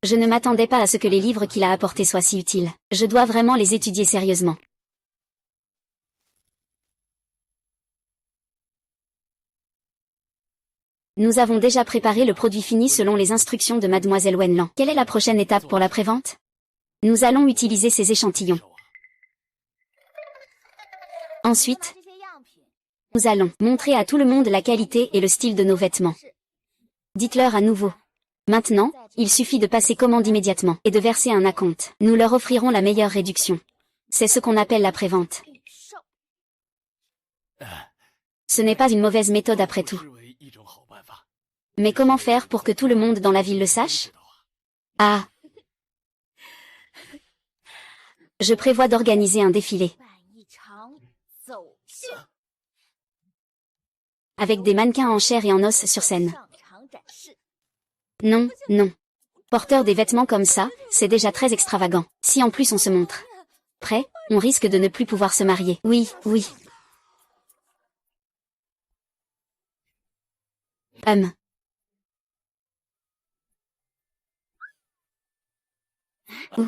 Speaker 1: Je ne m'attendais pas à ce que les livres qu'il a apportés soient si utiles. Je dois vraiment les étudier sérieusement. Nous avons déjà préparé le produit fini selon les instructions de Mademoiselle Wenlan. Quelle est la prochaine étape pour la prévente? Nous allons utiliser ces échantillons. Ensuite, nous allons montrer à tout le monde la qualité et le style de nos vêtements. Dites-leur à nouveau. Maintenant, il suffit de passer commande immédiatement et de verser un acompte. Nous leur offrirons la meilleure réduction. C'est ce qu'on appelle la prévente. Ce n'est pas une mauvaise méthode après tout. Mais comment faire pour que tout le monde dans la ville le sache? Ah! Je prévois d'organiser un défilé. Avec des mannequins en chair et en os sur scène. Non, non. Porteur des vêtements comme ça, c'est déjà très extravagant. Si en plus on se montre prêt, on risque de ne plus pouvoir se marier. Oui, oui. Ou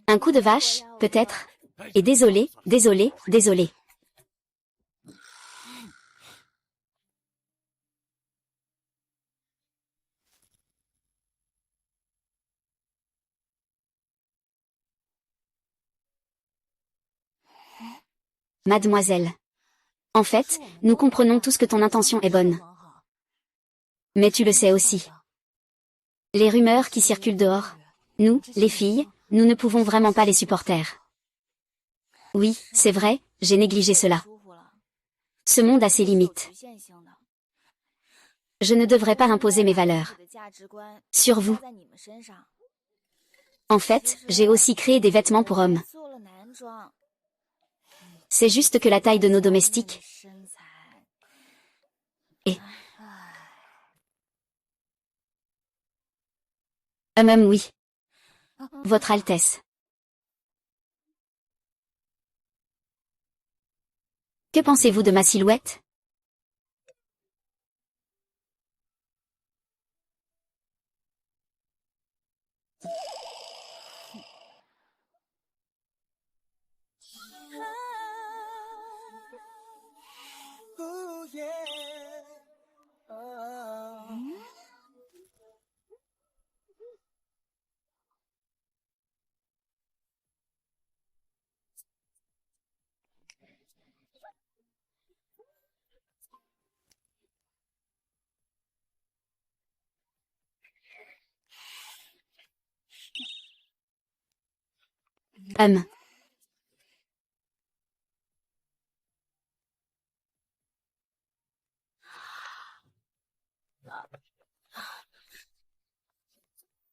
Speaker 1: un coup de vache, peut-être. Et désolé, désolé, désolé. Mademoiselle. En fait, nous comprenons tous que ton intention est bonne. Mais tu le sais aussi. Les rumeurs qui circulent dehors. Nous, les filles, nous ne pouvons vraiment pas les supporter. Oui, c'est vrai, j'ai négligé cela. Ce monde a ses limites. Je ne devrais pas imposer mes valeurs sur vous. En fait, j'ai aussi créé des vêtements pour hommes. C'est juste que la taille de nos domestiques est... Oui. Votre Altesse. Que pensez-vous de ma silhouette?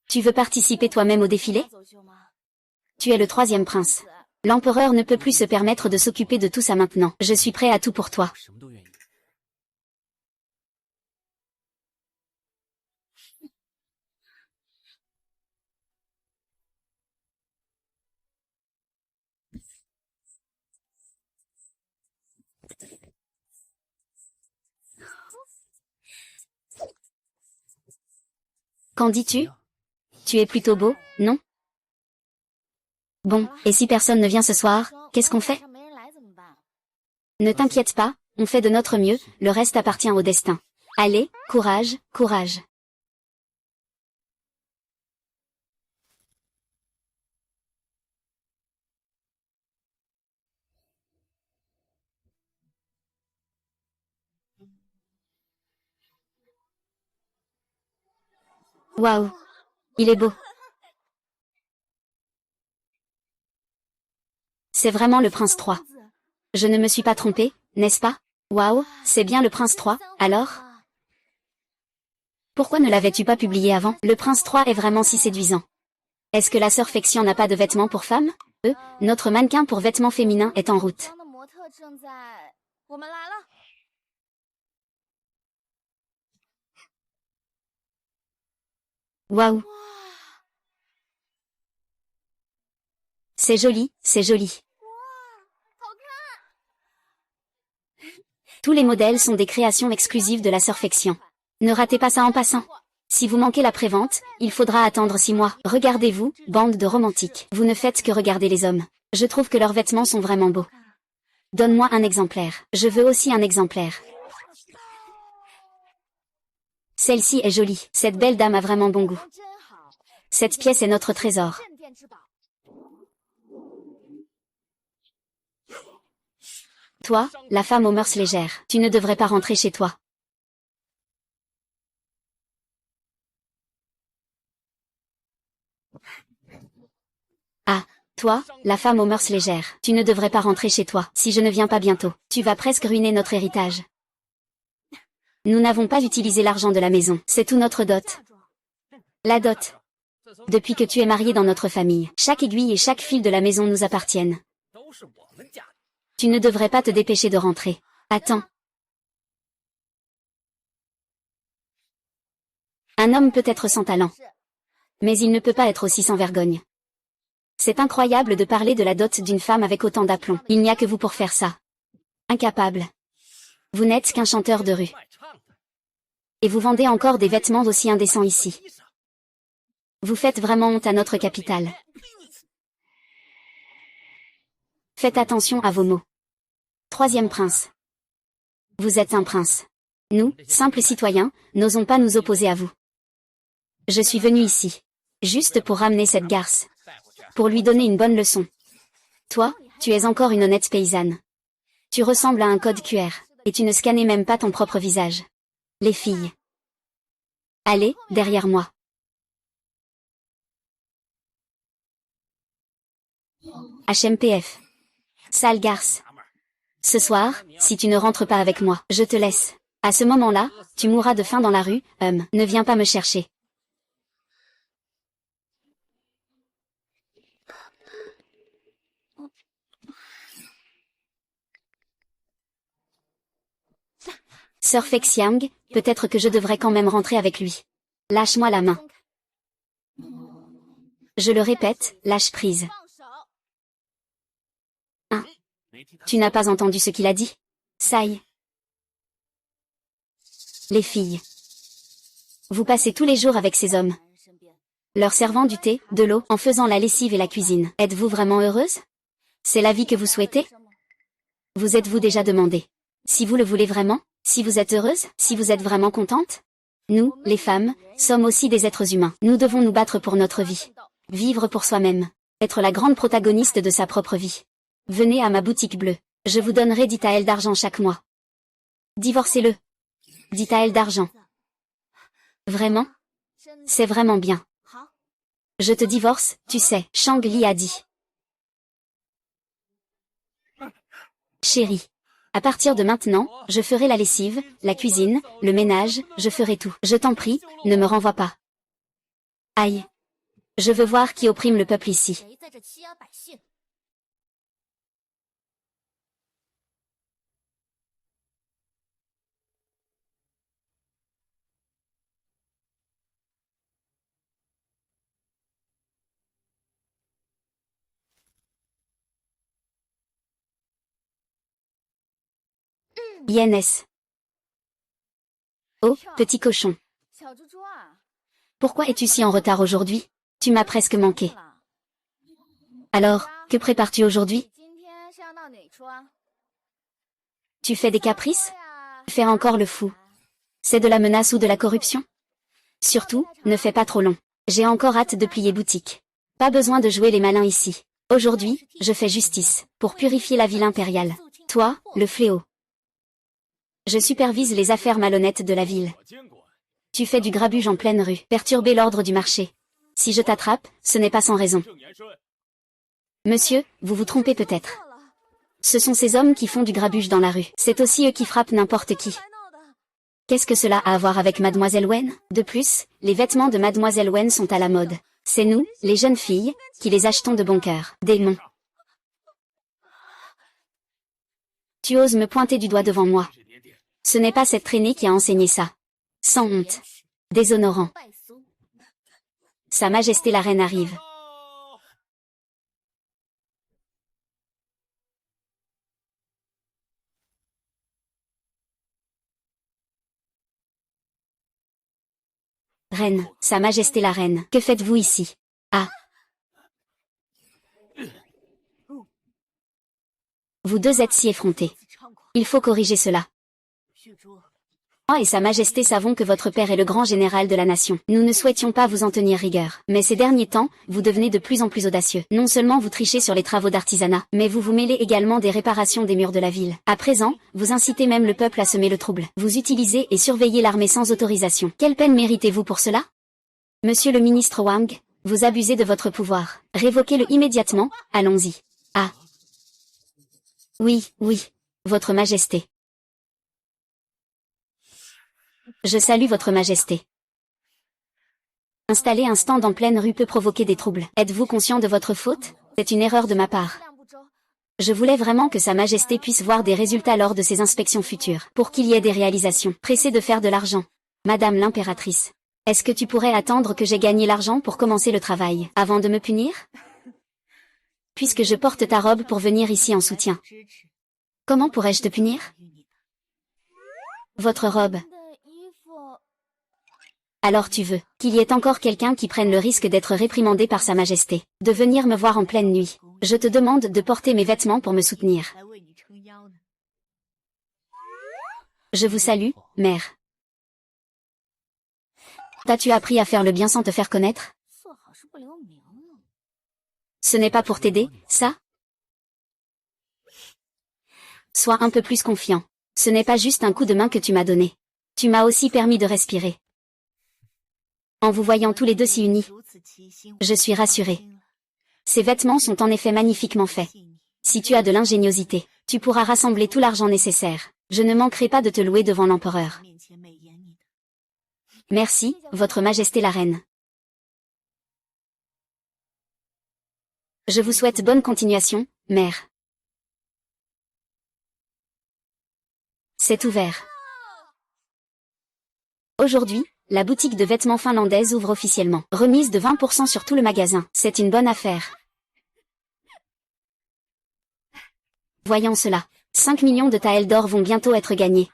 Speaker 1: Tu veux participer toi-même au défilé? Tu es le 3e prince. L'empereur ne peut plus se permettre de s'occuper de tout ça maintenant. Je suis prêt à tout pour toi. Qu'en dis-tu? Tu es plutôt beau, non? Bon, et si personne ne vient ce soir, qu'est-ce qu'on fait? Ne t'inquiète pas, on fait de notre mieux, le reste appartient au destin. Allez, courage, courage. Waouh, il est beau. C'est vraiment le prince 3. Je ne me suis pas trompée, n'est-ce pas? Waouh, c'est bien le prince 3, alors? Pourquoi ne l'avais-tu pas publié avant? Le prince 3 est vraiment si séduisant. Est-ce que la sœur Fexian n'a pas de vêtements pour femmes? Notre mannequin pour vêtements féminins est en route. Waouh. C'est joli, c'est joli. Tous les modèles sont des créations exclusives de la sœur Fexian. Ne ratez pas ça en passant. Si vous manquez la prévente, il faudra attendre 6 mois. Regardez-vous, bande de romantiques. Vous ne faites que regarder les hommes. Je trouve que leurs vêtements sont vraiment beaux. Donne-moi un exemplaire. Je veux aussi un exemplaire. Celle-ci est jolie. Cette belle dame a vraiment bon goût. Cette pièce est notre trésor. Toi, la femme aux mœurs légères, tu ne devrais pas rentrer chez toi. Ah, toi, la femme aux mœurs légères, tu ne devrais pas rentrer chez toi. Si je ne viens pas bientôt, tu vas presque ruiner notre héritage. Nous n'avons pas utilisé l'argent de la maison, c'est tout notre dot. La dot. Depuis que tu es marié dans notre famille, chaque aiguille et chaque fil de la maison nous appartiennent. Tu ne devrais pas te dépêcher de rentrer. Attends. Un homme peut être sans talent. Mais il ne peut pas être aussi sans vergogne. C'est incroyable de parler de la dot d'une femme avec autant d'aplomb. Il n'y a que vous pour faire ça. Incapable. Vous n'êtes qu'un chanteur de rue. Et vous vendez encore des vêtements aussi indécents ici. Vous faites vraiment honte à notre capitale. Faites attention à vos mots. Troisième prince. Vous êtes un prince. Nous, simples citoyens, n'osons pas nous opposer à vous. Je suis venu ici. Juste pour ramener cette garce. Pour lui donner une bonne leçon. Toi, tu es encore une honnête paysanne. Tu ressembles à un code QR, et tu ne scannais même pas ton propre visage. Les filles. Allez, derrière moi. HMPF. Sale garce. Ce soir, si tu ne rentres pas avec moi, je te laisse. À ce moment-là, tu mourras de faim dans la rue, ne viens pas me chercher. Sir Fexiang, peut-être que je devrais quand même rentrer avec lui. Lâche-moi la main. Je le répète, lâche prise. Hein? Tu n'as pas entendu ce qu'il a dit? Saï. Les filles. Vous passez tous les jours avec ces hommes. Leur servant du thé, de l'eau, en faisant la lessive et la cuisine. Êtes-vous vraiment heureuse? C'est la vie que vous souhaitez? Vous êtes-vous déjà demandé? Si vous le voulez vraiment? Si vous êtes heureuse? Si vous êtes vraiment contente? Nous, les femmes, sommes aussi des êtres humains. Nous devons nous battre pour notre vie. Vivre pour soi-même. Être la grande protagoniste de sa propre vie. Venez à ma boutique bleue. Je vous donnerai 10 taels d'argent chaque mois. Divorcez-le. 10 taels d'argent. Vraiment? C'est vraiment bien. Je te divorce, tu sais, Shang Li a dit. Chérie. À partir de maintenant, je ferai la lessive, la cuisine, le ménage, je ferai tout. Je t'en prie, ne me renvoie pas. Aïe. Je veux voir qui opprime le peuple ici. INS. Oh, petit cochon. Pourquoi es-tu si en retard aujourd'hui? Tu m'as presque manqué. Alors, que prépares-tu aujourd'hui? Tu fais des caprices? Faire encore le fou. C'est de la menace ou de la corruption? Surtout, ne fais pas trop long. J'ai encore hâte de plier boutique. Pas besoin de jouer les malins ici. Aujourd'hui, je fais justice, pour purifier la ville impériale. Toi, le fléau. Je supervise les affaires malhonnêtes de la ville. Tu fais du grabuge en pleine rue, perturber l'ordre du marché. Si je t'attrape, ce n'est pas sans raison. Monsieur, vous vous trompez peut-être. Ce sont ces hommes qui font du grabuge dans la rue. C'est aussi eux qui frappent n'importe qui. Qu'est-ce que cela a à voir avec Mademoiselle Wen? De plus, les vêtements de Mademoiselle Wen sont à la mode. C'est nous, les jeunes filles, qui les achetons de bon cœur. Démon. Tu oses me pointer du doigt devant moi. Ce n'est pas cette traînée qui a enseigné ça. Sans honte. Déshonorant. Sa Majesté la Reine arrive. Reine, Sa Majesté la Reine, que faites-vous ici? Ah. Vous deux êtes si effrontés. Il faut corriger cela. Moi et Sa Majesté savons que votre père est le grand général de la nation. Nous ne souhaitions pas vous en tenir rigueur. Mais ces derniers temps, vous devenez de plus en plus audacieux. Non seulement vous trichez sur les travaux d'artisanat, mais vous vous mêlez également des réparations des murs de la ville. À présent, vous incitez même le peuple à semer le trouble. Vous utilisez et surveillez l'armée sans autorisation. Quelle peine méritez-vous pour cela? Monsieur le ministre Wang, vous abusez de votre pouvoir. Révoquez-le immédiatement, allons-y. Ah. Oui, oui. Votre Majesté. Je salue votre Majesté. Installer un stand en pleine rue peut provoquer des troubles. Êtes-vous conscient de votre faute? C'est une erreur de ma part. Je voulais vraiment que Sa Majesté puisse voir des résultats lors de ses inspections futures, pour qu'il y ait des réalisations. Pressée de faire de l'argent. Madame l'impératrice. Est-ce que tu pourrais attendre que j'ai gagné l'argent pour commencer le travail, avant de me punir? Puisque je porte ta robe pour venir ici en soutien. Comment pourrais-je te punir? Votre robe. Alors tu veux qu'il y ait encore quelqu'un qui prenne le risque d'être réprimandé par Sa Majesté, de venir me voir en pleine nuit. Je te demande de porter mes vêtements pour me soutenir. Je vous salue, mère. T'as-tu appris à faire le bien sans te faire connaître? Ce n'est pas pour t'aider, ça? Sois un peu plus confiant. Ce n'est pas juste un coup de main que tu m'as donné. Tu m'as aussi permis de respirer. En vous voyant tous les deux si unis, je suis rassurée. Ces vêtements sont en effet magnifiquement faits. Si tu as de l'ingéniosité, tu pourras rassembler tout l'argent nécessaire. Je ne manquerai pas de te louer devant l'empereur. Merci, Votre Majesté la Reine. Je vous souhaite bonne continuation, mère. C'est ouvert. Aujourd'hui, la boutique de vêtements finlandaise ouvre officiellement. Remise de 20% sur tout le magasin. C'est une bonne affaire. Voyons cela. 5 millions de taels d'or vont bientôt être gagnés.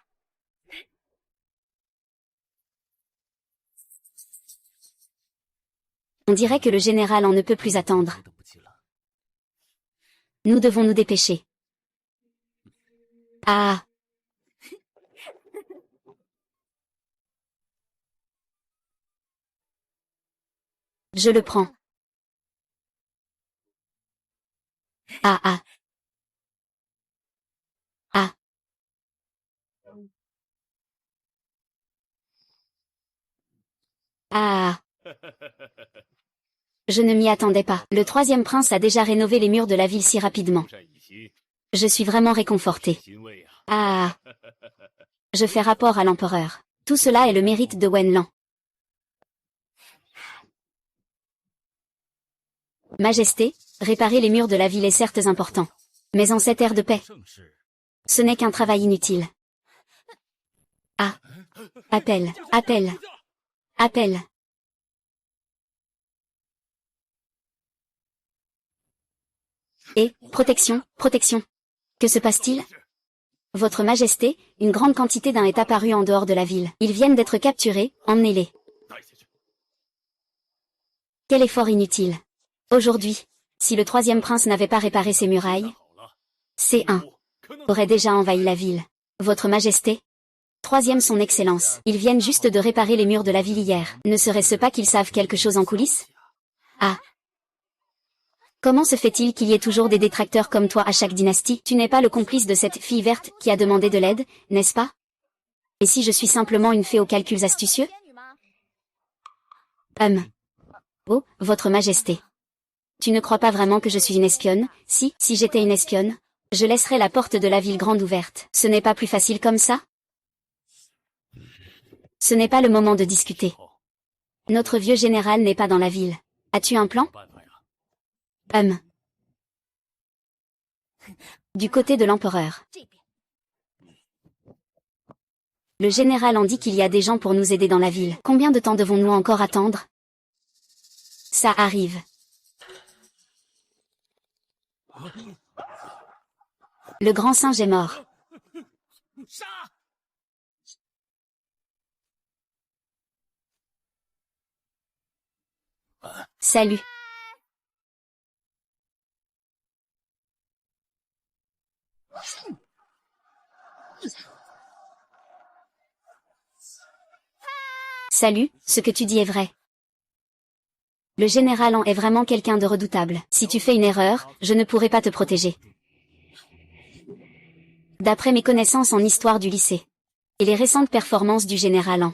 Speaker 1: On dirait que le général en ne peut plus attendre. Nous devons nous dépêcher. Ah. Je le prends. Ah ah. Ah. Ah. Je ne m'y attendais pas. Le troisième prince a déjà rénové les murs de la ville si rapidement. Je suis vraiment réconforté. Ah. Je fais rapport à l'empereur. Tout cela est le mérite de Wenlan. Majesté, réparer les murs de la ville est certes important. Mais en cette ère de paix, ce n'est qu'un travail inutile. Ah. Appel, appel, appel. Et, protection, protection. Que se passe-t-il? Votre Majesté, une grande quantité d'un est apparue en dehors de la ville. Ils viennent d'être capturés, emmenez-les. Quel effort inutile. Aujourd'hui, si le troisième prince n'avait pas réparé ses murailles, C1 aurait déjà envahi la ville. Votre Majesté? Troisième son Excellence. Ils viennent juste de réparer les murs de la ville hier. Ne serait-ce pas qu'ils savent quelque chose en coulisses? Ah. Comment se fait-il qu'il y ait toujours des détracteurs comme toi à chaque dynastie? Tu n'es pas le complice de cette fille verte qui a demandé de l'aide, n'est-ce pas? Et si je suis simplement une fée aux calculs astucieux? Oh, Votre Majesté. Tu ne crois pas vraiment que je suis une espionne? Si j'étais une espionne, je laisserais la porte de la ville grande ouverte. Ce n'est pas plus facile comme ça? Ce n'est pas le moment de discuter. Notre vieux général n'est pas dans la ville. As-tu un plan? Du côté de l'empereur. Le général en dit qu'il y a des gens pour nous aider dans la ville. Combien de temps devons-nous encore attendre? Ça arrive. Le grand singe est mort. Salut. Salut, ce que tu dis est vrai. Le général An est vraiment quelqu'un de redoutable. Si tu fais une erreur, je ne pourrai pas te protéger. D'après mes connaissances en histoire du lycée et les récentes performances du général An,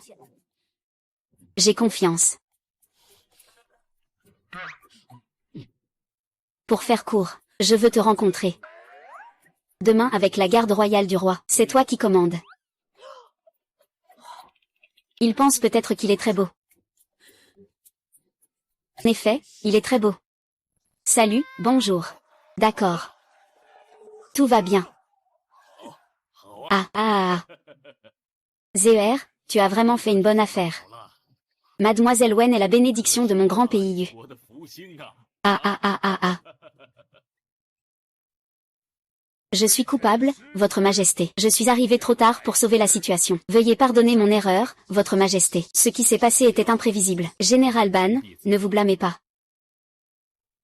Speaker 1: j'ai confiance. Pour faire court, je veux te rencontrer. Demain avec la garde royale du roi, c'est toi qui commandes. Il pense peut-être qu'il est très beau. En effet, il est très beau. Salut, bonjour. D'accord. Tout va bien. Ah. Zéer, tu as vraiment fait une bonne affaire. Mademoiselle Wen est la bénédiction de mon grand pays. Ah. Je suis coupable, Votre Majesté. Je suis arrivé trop tard pour sauver la situation. Veuillez pardonner mon erreur, Votre Majesté. Ce qui s'est passé était imprévisible. Général Ban, ne vous blâmez pas.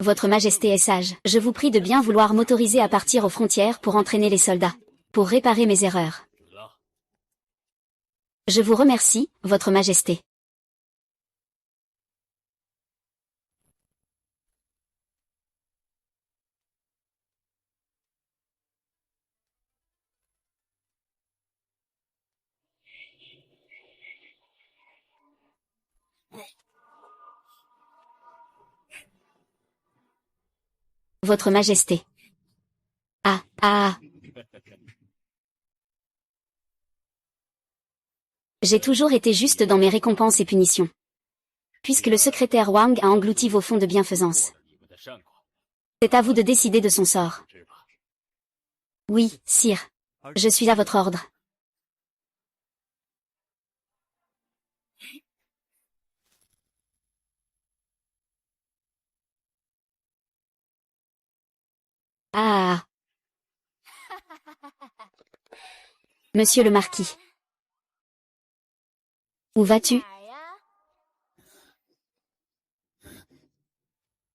Speaker 1: Votre Majesté est sage. Je vous prie de bien vouloir m'autoriser à partir aux frontières pour entraîner les soldats. Pour réparer mes erreurs. Je vous remercie, Votre Majesté. Votre Majesté. Ah. J'ai toujours été juste dans mes récompenses et punitions. Puisque le secrétaire Wang a englouti vos fonds de bienfaisance. C'est à vous de décider de son sort. Oui, sire. Je suis à votre ordre. Ah. Monsieur le marquis. Où vas-tu?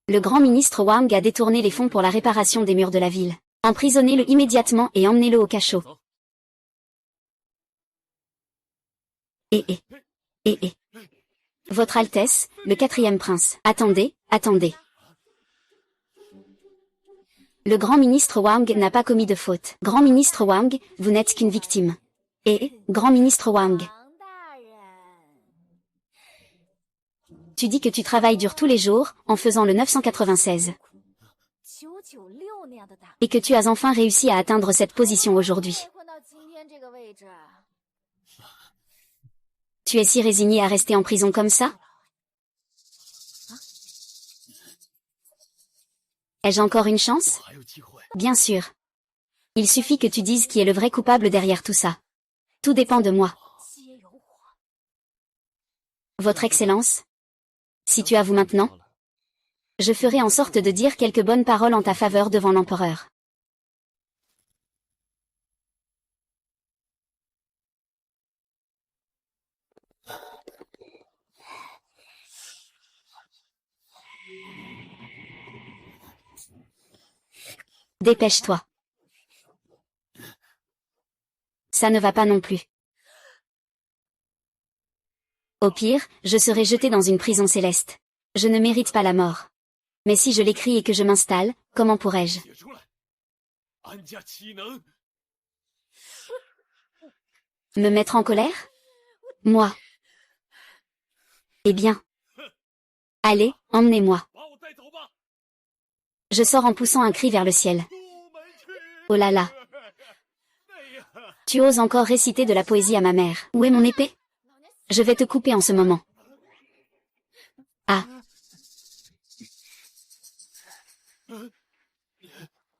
Speaker 1: Le grand ministre Wang a détourné les fonds pour la réparation des murs de la ville. Emprisonnez-le immédiatement et emmenez-le au cachot. Votre Altesse, le 4e prince. Attendez. Le grand ministre Wang n'a pas commis de faute. Grand ministre Wang, vous n'êtes qu'une victime. Grand ministre Wang. Tu dis que tu travailles dur tous les jours, en faisant le 996. Et que tu as enfin réussi à atteindre cette position aujourd'hui. Tu es si résigné à rester en prison comme ça? Ai-je encore une chance? Bien sûr. Il suffit que tu dises qui est le vrai coupable derrière tout ça. Tout dépend de moi. Votre Excellence? Si tu avoues maintenant, je ferai en sorte de dire quelques bonnes paroles en ta faveur devant l'empereur. Dépêche-toi. Ça ne va pas non plus. Au pire, je serai jeté dans une prison céleste. Je ne mérite pas la mort. Mais si je l'écris et que je m'installe, comment pourrais-je? Me mettre en colère? Moi. Eh bien. Allez, emmenez-moi. Je sors en poussant un cri vers le ciel. Oh là là. Tu oses encore réciter de la poésie à ma mère. Où est mon épée? Je vais te couper en ce moment. Ah.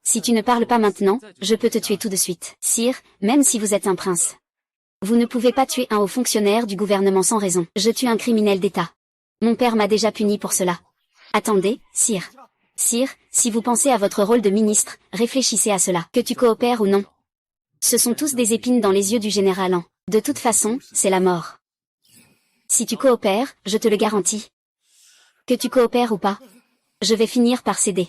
Speaker 1: Si tu ne parles pas maintenant, je peux te tuer tout de suite. Sire, même si vous êtes un prince. Vous ne pouvez pas tuer un haut fonctionnaire du gouvernement sans raison. Je tue un criminel d'État. Mon père m'a déjà puni pour cela. Attendez, sire. Sire, si vous pensez à votre rôle de ministre, réfléchissez à cela. Que tu coopères ou non. Ce sont tous des épines dans les yeux du général An. De toute façon, c'est la mort. Si tu coopères, je te le garantis. Que tu coopères ou pas, je vais finir par céder.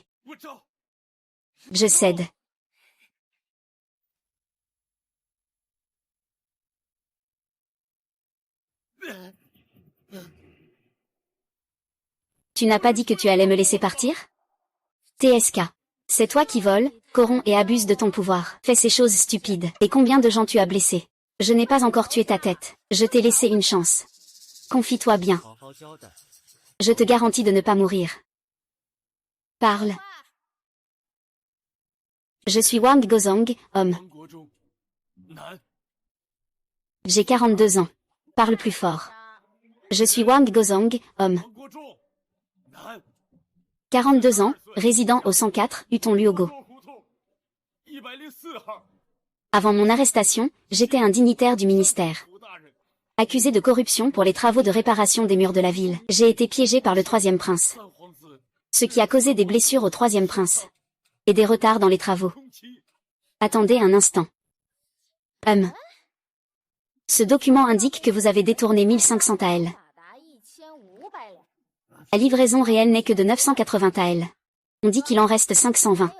Speaker 1: Je cède. Tu n'as pas dit que tu allais me laisser partir? TSK. C'est toi qui voles, corromps et abuses de ton pouvoir. Fais ces choses stupides. Et combien de gens tu as blessés? Je n'ai pas encore tué ta tête. Je t'ai laissé une chance. Confie-toi bien. Je te garantis de ne pas mourir. Parle. Je suis Wang Gozong, homme. J'ai 42 ans. Parle plus fort. Je suis Wang Gozong, homme. 42 ans, résident au 104, Huton-Luogo. Avant mon arrestation, j'étais un dignitaire du ministère. Accusé de corruption pour les travaux de réparation des murs de la ville. J'ai été piégé par le troisième prince. Ce qui a causé des blessures au troisième prince. Et des retards dans les travaux. Attendez un instant. Ce document indique que vous avez détourné 1500 AL. La livraison réelle n'est que de 980 AL. On dit qu'il en reste 520.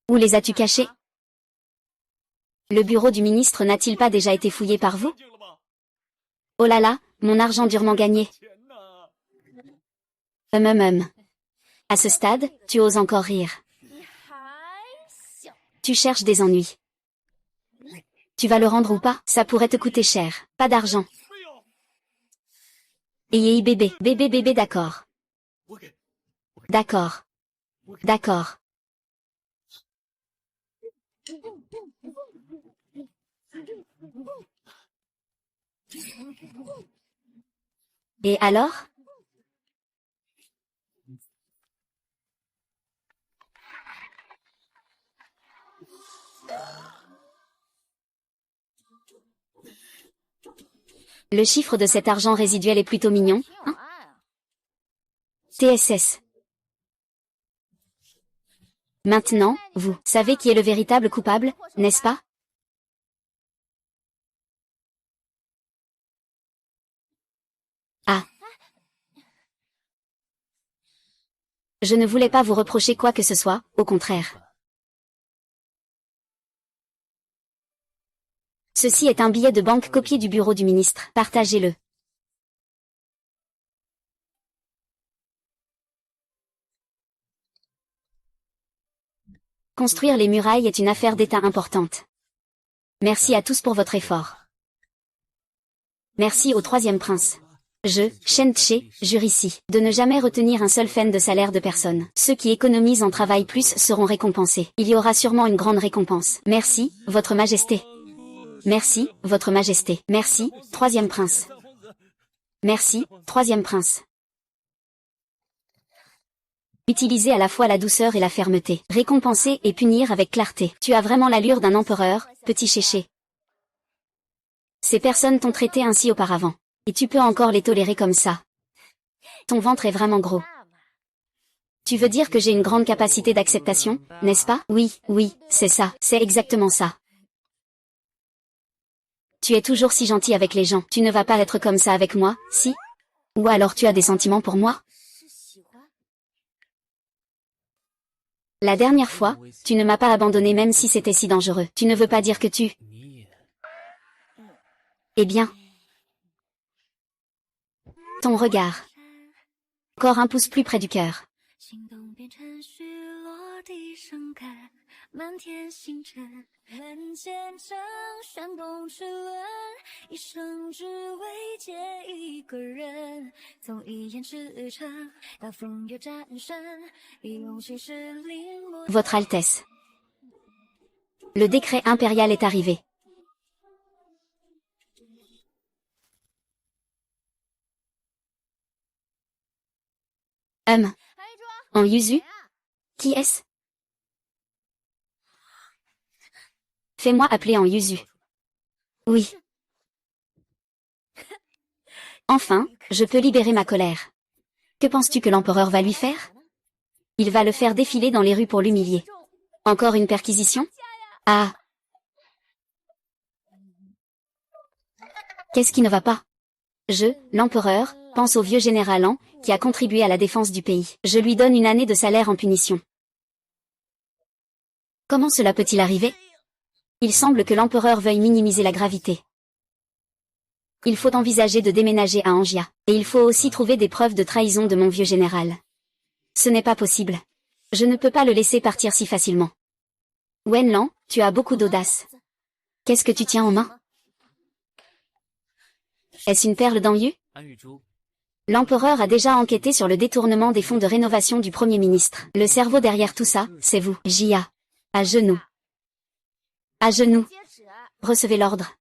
Speaker 1: Où les as-tu cachés? Le bureau du ministre n'a-t-il pas déjà été fouillé par vous? Oh là là, mon argent durement gagné. À ce stade, tu oses encore rire. Tu cherches des ennuis. Tu vas le rendre ou pas? Ça pourrait te coûter cher. Pas d'argent. Ayez bébé. Bébé d'accord. D'accord. D'accord. Et alors? Le chiffre de cet argent résiduel est plutôt mignon, hein? TSS. Maintenant, vous savez qui est le véritable coupable, n'est-ce pas? Ah. Je ne voulais pas vous reprocher quoi que ce soit, au contraire. Ceci est un billet de banque copié du bureau du ministre. Partagez-le. Construire les murailles est une affaire d'État importante. Merci à tous pour votre effort. Merci au troisième prince. Je, Shen Tche, jure ici, de ne jamais retenir un seul fen de salaire de personne. Ceux qui économisent en travail plus seront récompensés. Il y aura sûrement une grande récompense. Merci, votre majesté. Merci, votre majesté. Merci, troisième prince. Merci, troisième prince. Utilisez à la fois la douceur et la fermeté. Récompenser et punir avec clarté. Tu as vraiment l'allure d'un empereur, petit chéché. Ces personnes t'ont traité ainsi auparavant. Et tu peux encore les tolérer comme ça. Ton ventre est vraiment gros. Tu veux dire que j'ai une grande capacité d'acceptation, n'est-ce pas? Oui, c'est ça, c'est exactement ça. Tu es toujours si gentil avec les gens. Tu ne vas pas être comme ça avec moi, si? Ou alors tu as des sentiments pour moi? La dernière fois, tu ne m'as pas abandonné même si c'était si dangereux. Tu ne veux pas dire que tu... Eh bien... Ton regard. Encore un pouce plus près du cœur. Votre Altesse. Le décret impérial est arrivé. En yuzu? Qui est-ce? Fais-moi appeler en yuzu. Oui. Enfin, je peux libérer ma colère. Que penses-tu que l'empereur va lui faire? Il va le faire défiler dans les rues pour l'humilier. Encore une perquisition? Ah. Qu'est-ce qui ne va pas? L'empereur, pense au vieux général An, qui a contribué à la défense du pays. Je lui donne une année de salaire en punition. Comment cela peut-il arriver? Il semble que l'empereur veuille minimiser la gravité. Il faut envisager de déménager à Angia. Et il faut aussi trouver des preuves de trahison de mon vieux général. Ce n'est pas possible. Je ne peux pas le laisser partir si facilement. Wenlan, tu as beaucoup d'audace. Qu'est-ce que tu tiens en main? Est-ce une perle d'Anyu? L'empereur a déjà enquêté sur le détournement des fonds de rénovation du Premier ministre. Le cerveau derrière tout ça, c'est vous, Jia. À genoux. À genoux. Recevez l'ordre.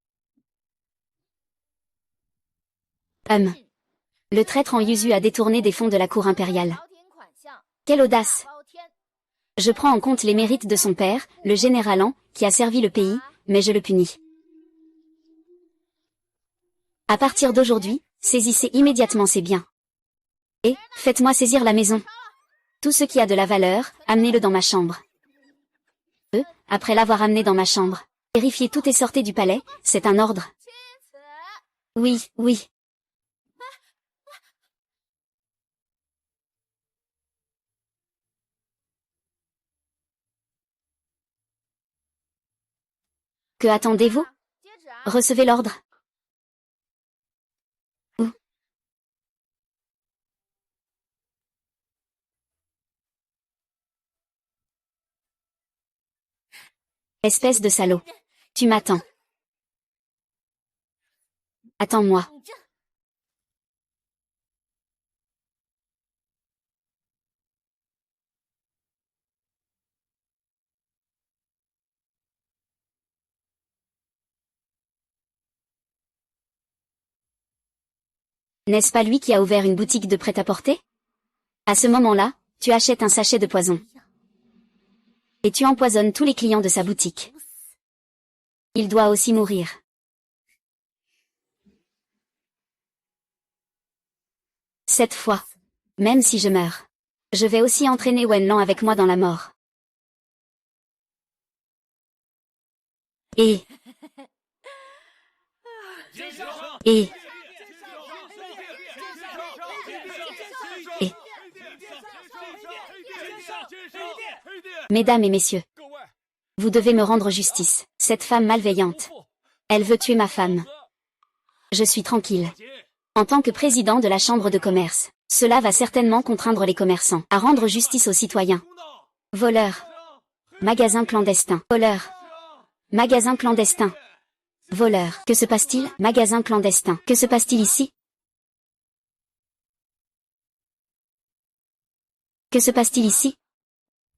Speaker 1: Le traître en Yuzu a détourné des fonds de la cour impériale. Quelle audace! Je prends en compte les mérites de son père, le général An, qui a servi le pays, mais je le punis. À partir d'aujourd'hui, saisissez immédiatement ces biens. Et, faites-moi saisir la maison. Tout ce qui a de la valeur, amenez-le dans ma chambre. Après l'avoir amené dans ma chambre, vérifiez tout et sortez du palais, c'est un ordre. Oui, oui. Que attendez-vous? Recevez l'ordre. Où? Espèce de salaud. Tu m'attends. Attends-moi. N'est-ce pas lui qui a ouvert une boutique de prêt-à-porter? À ce moment-là, tu achètes un sachet de poison. Et tu empoisonnes tous les clients de sa boutique. Il doit aussi mourir. Cette fois, même si je meurs, je vais aussi entraîner Wenlan avec moi dans la mort. Et... Mesdames et messieurs, vous devez me rendre justice. Cette femme malveillante. Elle veut tuer ma femme. Je suis tranquille. En tant que président de la Chambre de commerce, cela va certainement contraindre les commerçants à rendre justice aux citoyens. Voleurs. Magasin clandestin. Voleurs. Magasin clandestin. Voleurs. Que se passe-t-il? Magasin clandestin. Que se passe-t-il ici? Que se passe-t-il ici?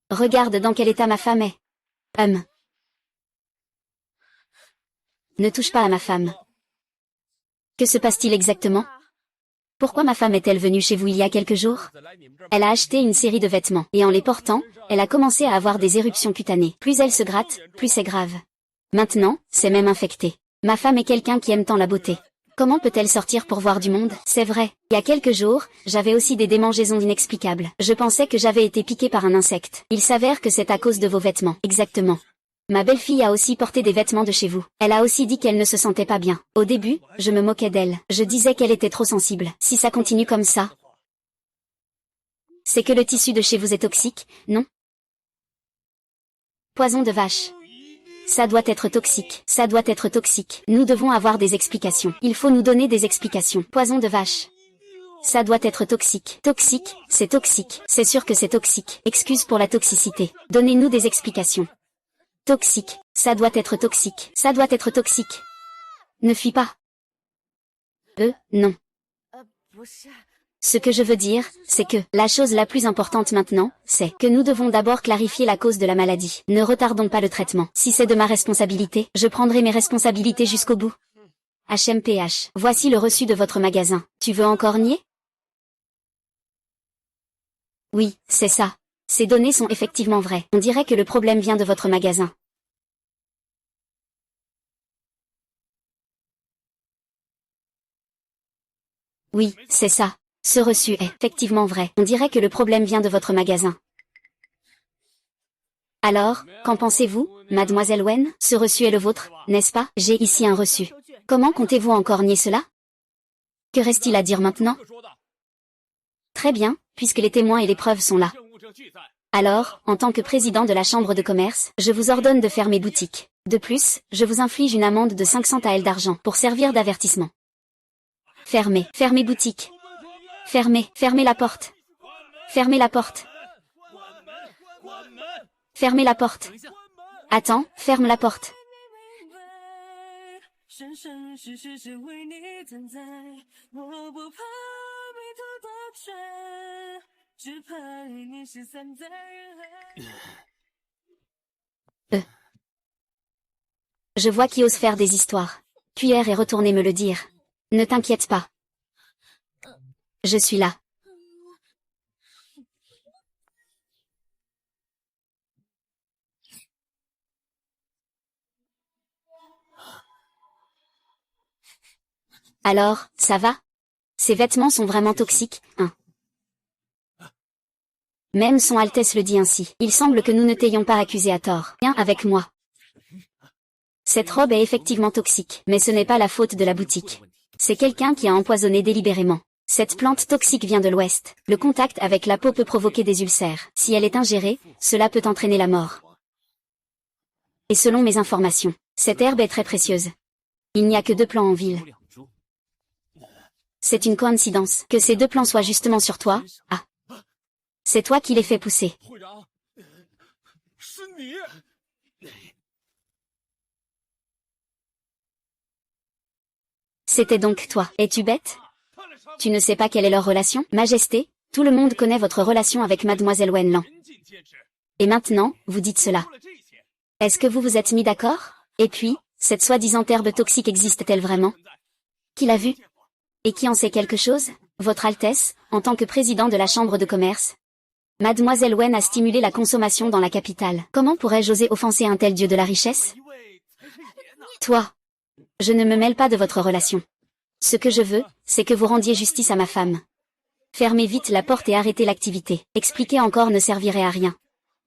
Speaker 1: Regarde dans quel état ma femme est. Ne touche pas à ma femme. Que se passe-t-il exactement? Pourquoi ma femme est-elle venue chez vous il y a quelques jours? Elle a acheté une série de vêtements, et en les portant, elle a commencé à avoir des éruptions cutanées. Plus elle se gratte, plus c'est grave. Maintenant, c'est même infecté. Ma femme est quelqu'un qui aime tant la beauté. Comment peut-elle sortir pour voir du monde? C'est vrai. Il y a quelques jours, j'avais aussi des démangeaisons inexplicables. Je pensais que j'avais été piquée par un insecte. Il s'avère que c'est à cause de vos vêtements. Exactement. Ma belle-fille a aussi porté des vêtements de chez vous. Elle a aussi dit qu'elle ne se sentait pas bien. Au début, je me moquais d'elle. Je disais qu'elle était trop sensible. Si ça continue comme ça... C'est que le tissu de chez vous est toxique, non? Poison de vache. Ça doit être toxique. Ça doit être toxique. Nous devons avoir des explications. Il faut nous donner des explications. Poison de vache. Ça doit être toxique. Toxique, c'est toxique. C'est sûr que c'est toxique. Excuse pour la toxicité. Donnez-nous des explications. Toxique. Ça doit être toxique. Ça doit être toxique. Ne fuis pas. Non. Ce que je veux dire, c'est que, la chose la plus importante maintenant, c'est que nous devons d'abord clarifier la cause de la maladie. Ne retardons pas le traitement. Si c'est de ma responsabilité, je prendrai mes responsabilités jusqu'au bout. HMPH. Voici le reçu de votre magasin. Tu veux encore nier? Oui, c'est ça. Ces données sont effectivement vraies. On dirait que le problème vient de votre magasin. Oui, c'est ça. Ce reçu est effectivement vrai. On dirait que le problème vient de votre magasin. Alors, qu'en pensez-vous, mademoiselle Wen? Ce reçu est le vôtre, n'est-ce pas? J'ai ici un reçu. Comment comptez-vous encore nier cela? Que reste-t-il à dire maintenant? Très bien, puisque les témoins et les preuves sont là. Alors, en tant que président de la Chambre de commerce, je vous ordonne de fermer boutique. De plus, je vous inflige une amende de 500 taels d'argent pour servir d'avertissement. Fermez, fermez boutique. Fermez, fermez la porte. Fermez la porte. Fermez la porte. Attends, ferme la porte. Je vois qui ose faire des histoires. Cuillère est retourné me le dire. Ne t'inquiète pas. Je suis là. Alors, ça va? Ces vêtements sont vraiment toxiques, hein? Même son Altesse le dit ainsi. Il semble que nous ne t'ayons pas accusé à tort. Viens avec moi. Cette robe est effectivement toxique, mais ce n'est pas la faute de la boutique. C'est quelqu'un qui a empoisonné délibérément. Cette plante toxique vient de l'Ouest. Le contact avec la peau peut provoquer des ulcères. Si elle est ingérée, cela peut entraîner la mort. Et selon mes informations, cette herbe est très précieuse. Il n'y a que 2 plants en ville. C'est une coïncidence que ces 2 plants soient justement sur toi. Ah. C'est toi qui les fais pousser. C'était donc toi. Es-tu bête? Tu ne sais pas quelle est leur relation? Majesté, tout le monde connaît votre relation avec Mademoiselle Wenlan. Et maintenant, vous dites cela. Est-ce que vous vous êtes mis d'accord? Et puis, cette soi-disant herbe toxique existe-t-elle vraiment? Qui l'a vue? Et qui en sait quelque chose? Votre Altesse, en tant que président de la Chambre de commerce. Mademoiselle Wen a stimulé la consommation dans la capitale. Comment pourrais-je oser offenser un tel dieu de la richesse? Toi. Je ne me mêle pas de votre relation. Ce que je veux, c'est que vous rendiez justice à ma femme. Fermez vite la porte et arrêtez l'activité. Expliquer encore ne servirait à rien.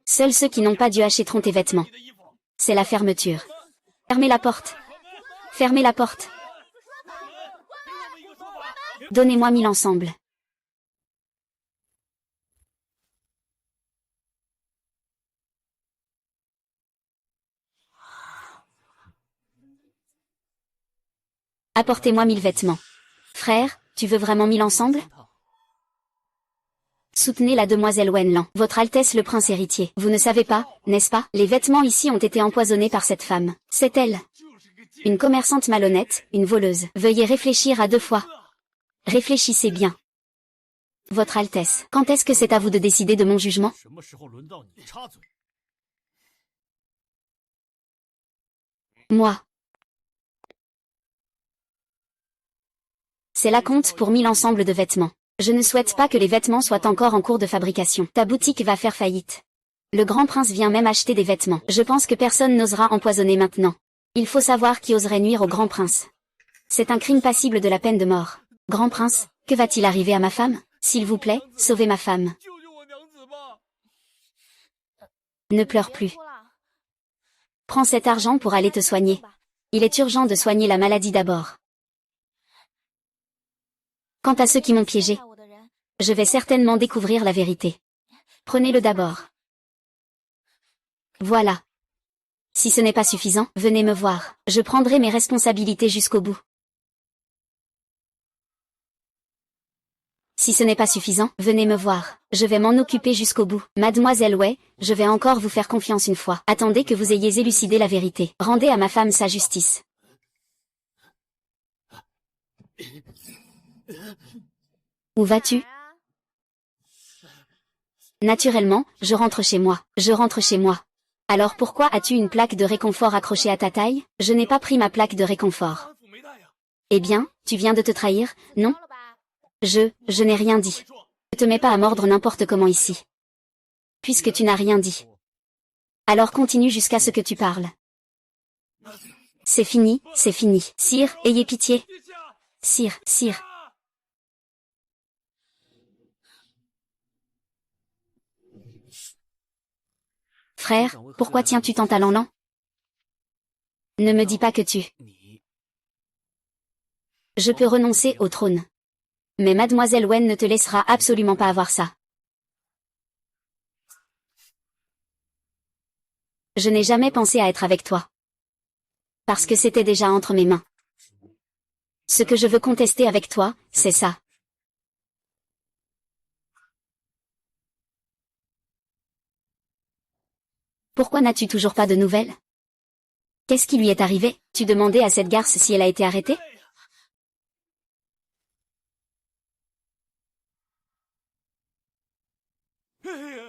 Speaker 1: Seuls ceux qui n'ont pas dû achèteront tes vêtements. C'est la fermeture. Fermez la porte. Fermez la porte. Donnez-moi 1000 ensemble. Apportez-moi 1000 vêtements. Frère, tu veux vraiment 1000 ensemble? Soutenez la demoiselle Wenlan. Votre Altesse le prince héritier. Vous ne savez pas, n'est-ce pas? Les vêtements ici ont été empoisonnés par cette femme. C'est elle. Une commerçante malhonnête, une voleuse. Veuillez réfléchir à 2 fois. Réfléchissez bien. Votre Altesse, quand est-ce que c'est à vous de décider de mon jugement? Moi. C'est la compte pour 1000 ensembles de vêtements. Je ne souhaite pas que les vêtements soient encore en cours de fabrication. Ta boutique va faire faillite. Le grand prince vient même acheter des vêtements. Je pense que personne n'osera empoisonner maintenant. Il faut savoir qui oserait nuire au grand prince. C'est un crime passible de la peine de mort. Grand prince, que va-t-il arriver à ma femme? S'il vous plaît, sauvez ma femme. Ne pleure plus. Prends cet argent pour aller te soigner. Il est urgent de soigner la maladie d'abord. Quant à ceux qui m'ont piégé, je vais certainement découvrir la vérité. Prenez-le d'abord. Voilà. Si ce n'est pas suffisant, venez me voir. Je prendrai mes responsabilités jusqu'au bout. Si ce n'est pas suffisant, venez me voir. Je vais m'en occuper jusqu'au bout. Mademoiselle Wei, je vais encore vous faire confiance une fois. Attendez que vous ayez élucidé la vérité. Rendez à ma femme sa justice. Où vas-tu? Naturellement, je rentre chez moi. Je rentre chez moi. Alors pourquoi as-tu une plaque de réconfort accrochée à ta taille? Je n'ai pas pris ma plaque de réconfort. Eh bien, tu viens de te trahir, non? Je n'ai rien dit. Ne te mets pas à mordre n'importe comment ici. Puisque tu n'as rien dit. Alors continue jusqu'à ce que tu parles. C'est fini, c'est fini. Sire, ayez pitié. Sire, sire. Frère, pourquoi tiens-tu tant à Lanlan? Ne me dis pas que tu... Je peux renoncer au trône. Mais Mademoiselle Wen ne te laissera absolument pas avoir ça. Je n'ai jamais pensé à être avec toi. Parce que c'était déjà entre mes mains. Ce que je veux contester avec toi, c'est ça. Pourquoi n'as-tu toujours pas de nouvelles? Qu'est-ce qui lui est arrivé? Tu demandais à cette garce si elle a été arrêtée?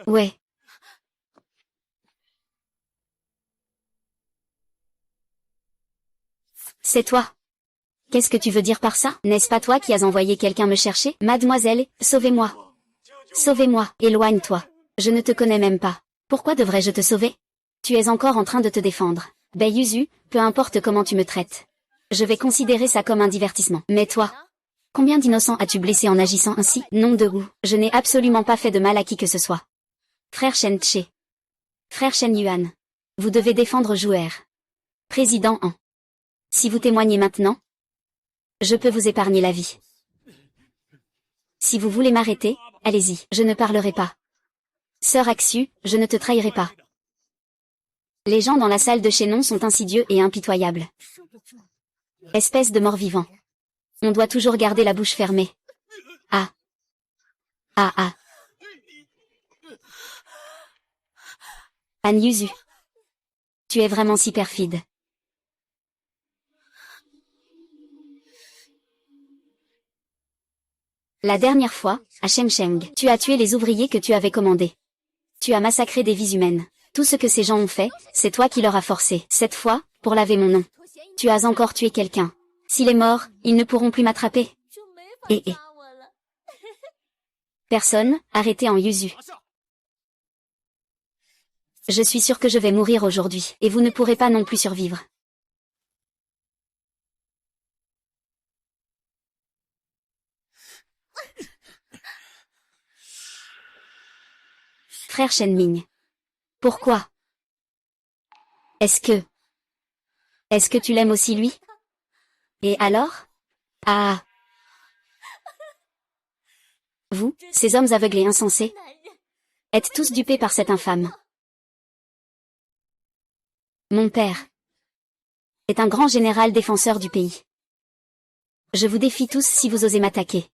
Speaker 1: Ouais. C'est toi. Qu'est-ce que tu veux dire par ça? N'est-ce pas toi qui as envoyé quelqu'un me chercher? Mademoiselle, sauvez-moi. Sauvez-moi, éloigne-toi. Je ne te connais même pas. Pourquoi devrais-je te sauver? Tu es encore en train de te défendre. Yuzu, peu importe comment tu me traites. Je vais considérer ça comme un divertissement. Mais toi, combien d'innocents as-tu blessé en agissant ainsi? Nom de goût, je n'ai absolument pas fait de mal à qui que ce soit. Frère Shen Che. Frère Shen Yuan. Vous devez défendre Jouer. Président Han. Si vous témoignez maintenant, je peux vous épargner la vie. Si vous voulez m'arrêter, allez-y, je ne parlerai pas. Sœur Axu, je ne te trahirai pas. Les gens dans la salle de Chenon sont insidieux et impitoyables. Espèce de mort-vivant. On doit toujours garder la bouche fermée. Ah. Ah ah. Han Yuzu. Tu es vraiment si perfide. La dernière fois, à Shengsheng, tu as tué les ouvriers que tu avais commandés. Tu as massacré des vies humaines. Tout ce que ces gens ont fait, c'est toi qui leur as forcé. Cette fois, pour laver mon nom. Tu as encore tué quelqu'un. S'il est mort, ils ne pourront plus m'attraper. Et. Personne, arrêtez en Yuzu. Je suis sûre que je vais mourir aujourd'hui, et vous ne pourrez pas non plus survivre. Frère Shenming. Pourquoi? Est-ce que tu l'aimes aussi lui? Et alors? Ah. Vous, ces hommes aveugles et insensés, êtes tous dupés par cette infâme. Mon père est un grand général défenseur du pays. Je vous défie tous si vous osez m'attaquer.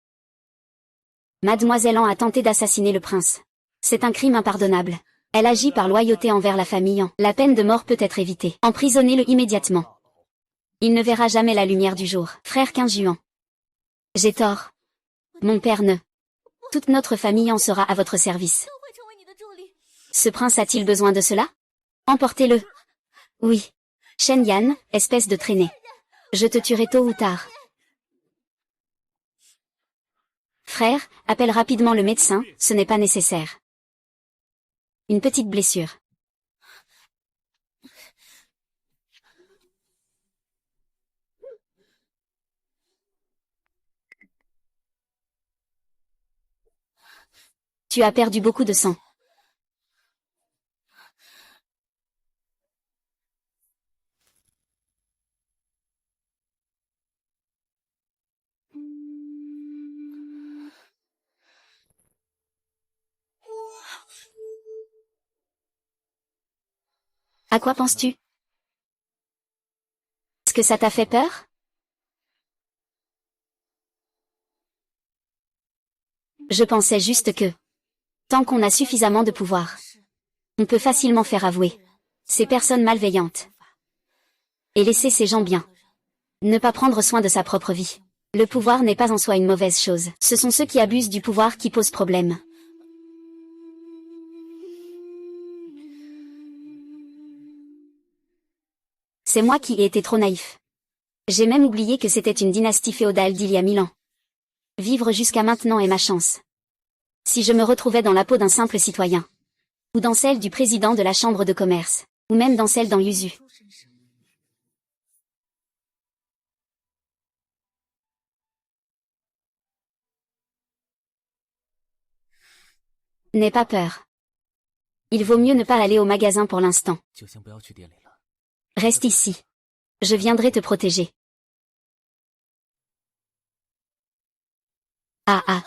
Speaker 1: Mademoiselle Han a tenté d'assassiner le prince. C'est un crime impardonnable. Elle agit par loyauté envers la famille Han. La peine de mort peut être évitée. Emprisonnez-le immédiatement. Il ne verra jamais la lumière du jour. Frère Qingjuan. J'ai tort. Mon père ne. Toute notre famille en sera à votre service. Ce prince a-t-il besoin de cela? Emportez-le. Oui. Shen Yan, espèce de traînée. Je te tuerai tôt ou tard. Frère, appelle rapidement le médecin, ce n'est pas nécessaire. Une petite blessure. Tu as perdu beaucoup de sang. À quoi penses-tu? Est-ce que ça t'a fait peur? Je pensais juste que, tant qu'on a suffisamment de pouvoir, on peut facilement faire avouer ces personnes malveillantes et laisser ces gens bien. Ne pas prendre soin de sa propre vie. Le pouvoir n'est pas en soi une mauvaise chose. Ce sont ceux qui abusent du pouvoir qui posent problème. C'est moi qui ai été trop naïf. J'ai même oublié que c'était une dynastie féodale d'il y a 1000 ans. Vivre jusqu'à maintenant est ma chance. Si je me retrouvais dans la peau d'un simple citoyen, ou dans celle du président de la chambre de commerce, ou même dans celle d'An Yuzu. N'aie pas peur. Il vaut mieux ne pas aller au magasin pour l'instant. Reste ici. Je viendrai te protéger. Ah ah.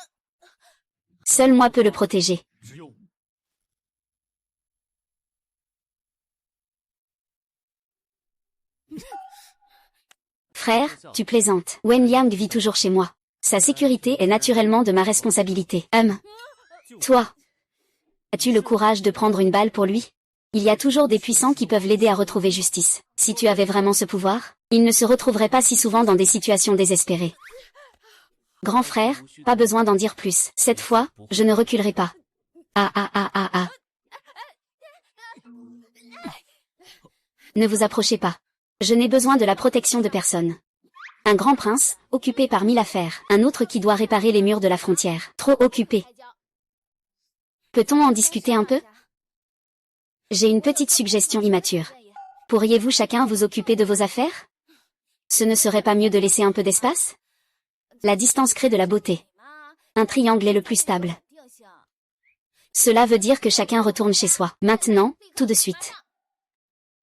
Speaker 1: Seul moi peux le protéger. Frère, tu plaisantes. Wen Liang vit toujours chez moi. Sa sécurité est naturellement de ma responsabilité. Toi. As-tu le courage de prendre une balle pour lui? Il y a toujours des puissants qui peuvent l'aider à retrouver justice. Si tu avais vraiment ce pouvoir, il ne se retrouverait pas si souvent dans des situations désespérées. Grand frère, pas besoin d'en dire plus. Cette fois, je ne reculerai pas. Ne vous approchez pas. Je n'ai besoin de la protection de personne. Un grand prince, occupé par 1000 affaires. Un autre qui doit réparer les murs de la frontière. Trop occupé. Peut-on en discuter un peu? J'ai une petite suggestion immature. Pourriez-vous chacun vous occuper de vos affaires? Ce ne serait pas mieux de laisser un peu d'espace? La distance crée de la beauté. Un triangle est le plus stable. Cela veut dire que chacun retourne chez soi. Maintenant, tout de suite.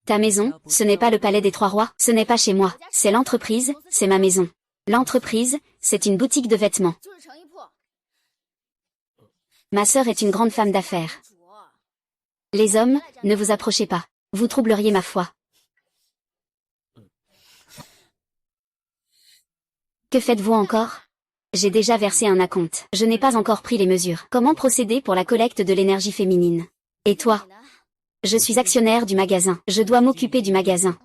Speaker 1: Ta maison, ce n'est pas le palais des 3 rois, ce n'est pas chez moi, c'est l'entreprise, c'est ma maison. L'entreprise, c'est une boutique de vêtements. Ma sœur est une grande femme d'affaires. Les hommes, ne vous approchez pas. Vous troubleriez ma foi. Que faites-vous encore? J'ai déjà versé un acompte. Je n'ai pas encore pris les mesures. Comment procéder pour la collecte de l'énergie féminine? Et toi? Je suis actionnaire du magasin. Je dois m'occuper du magasin.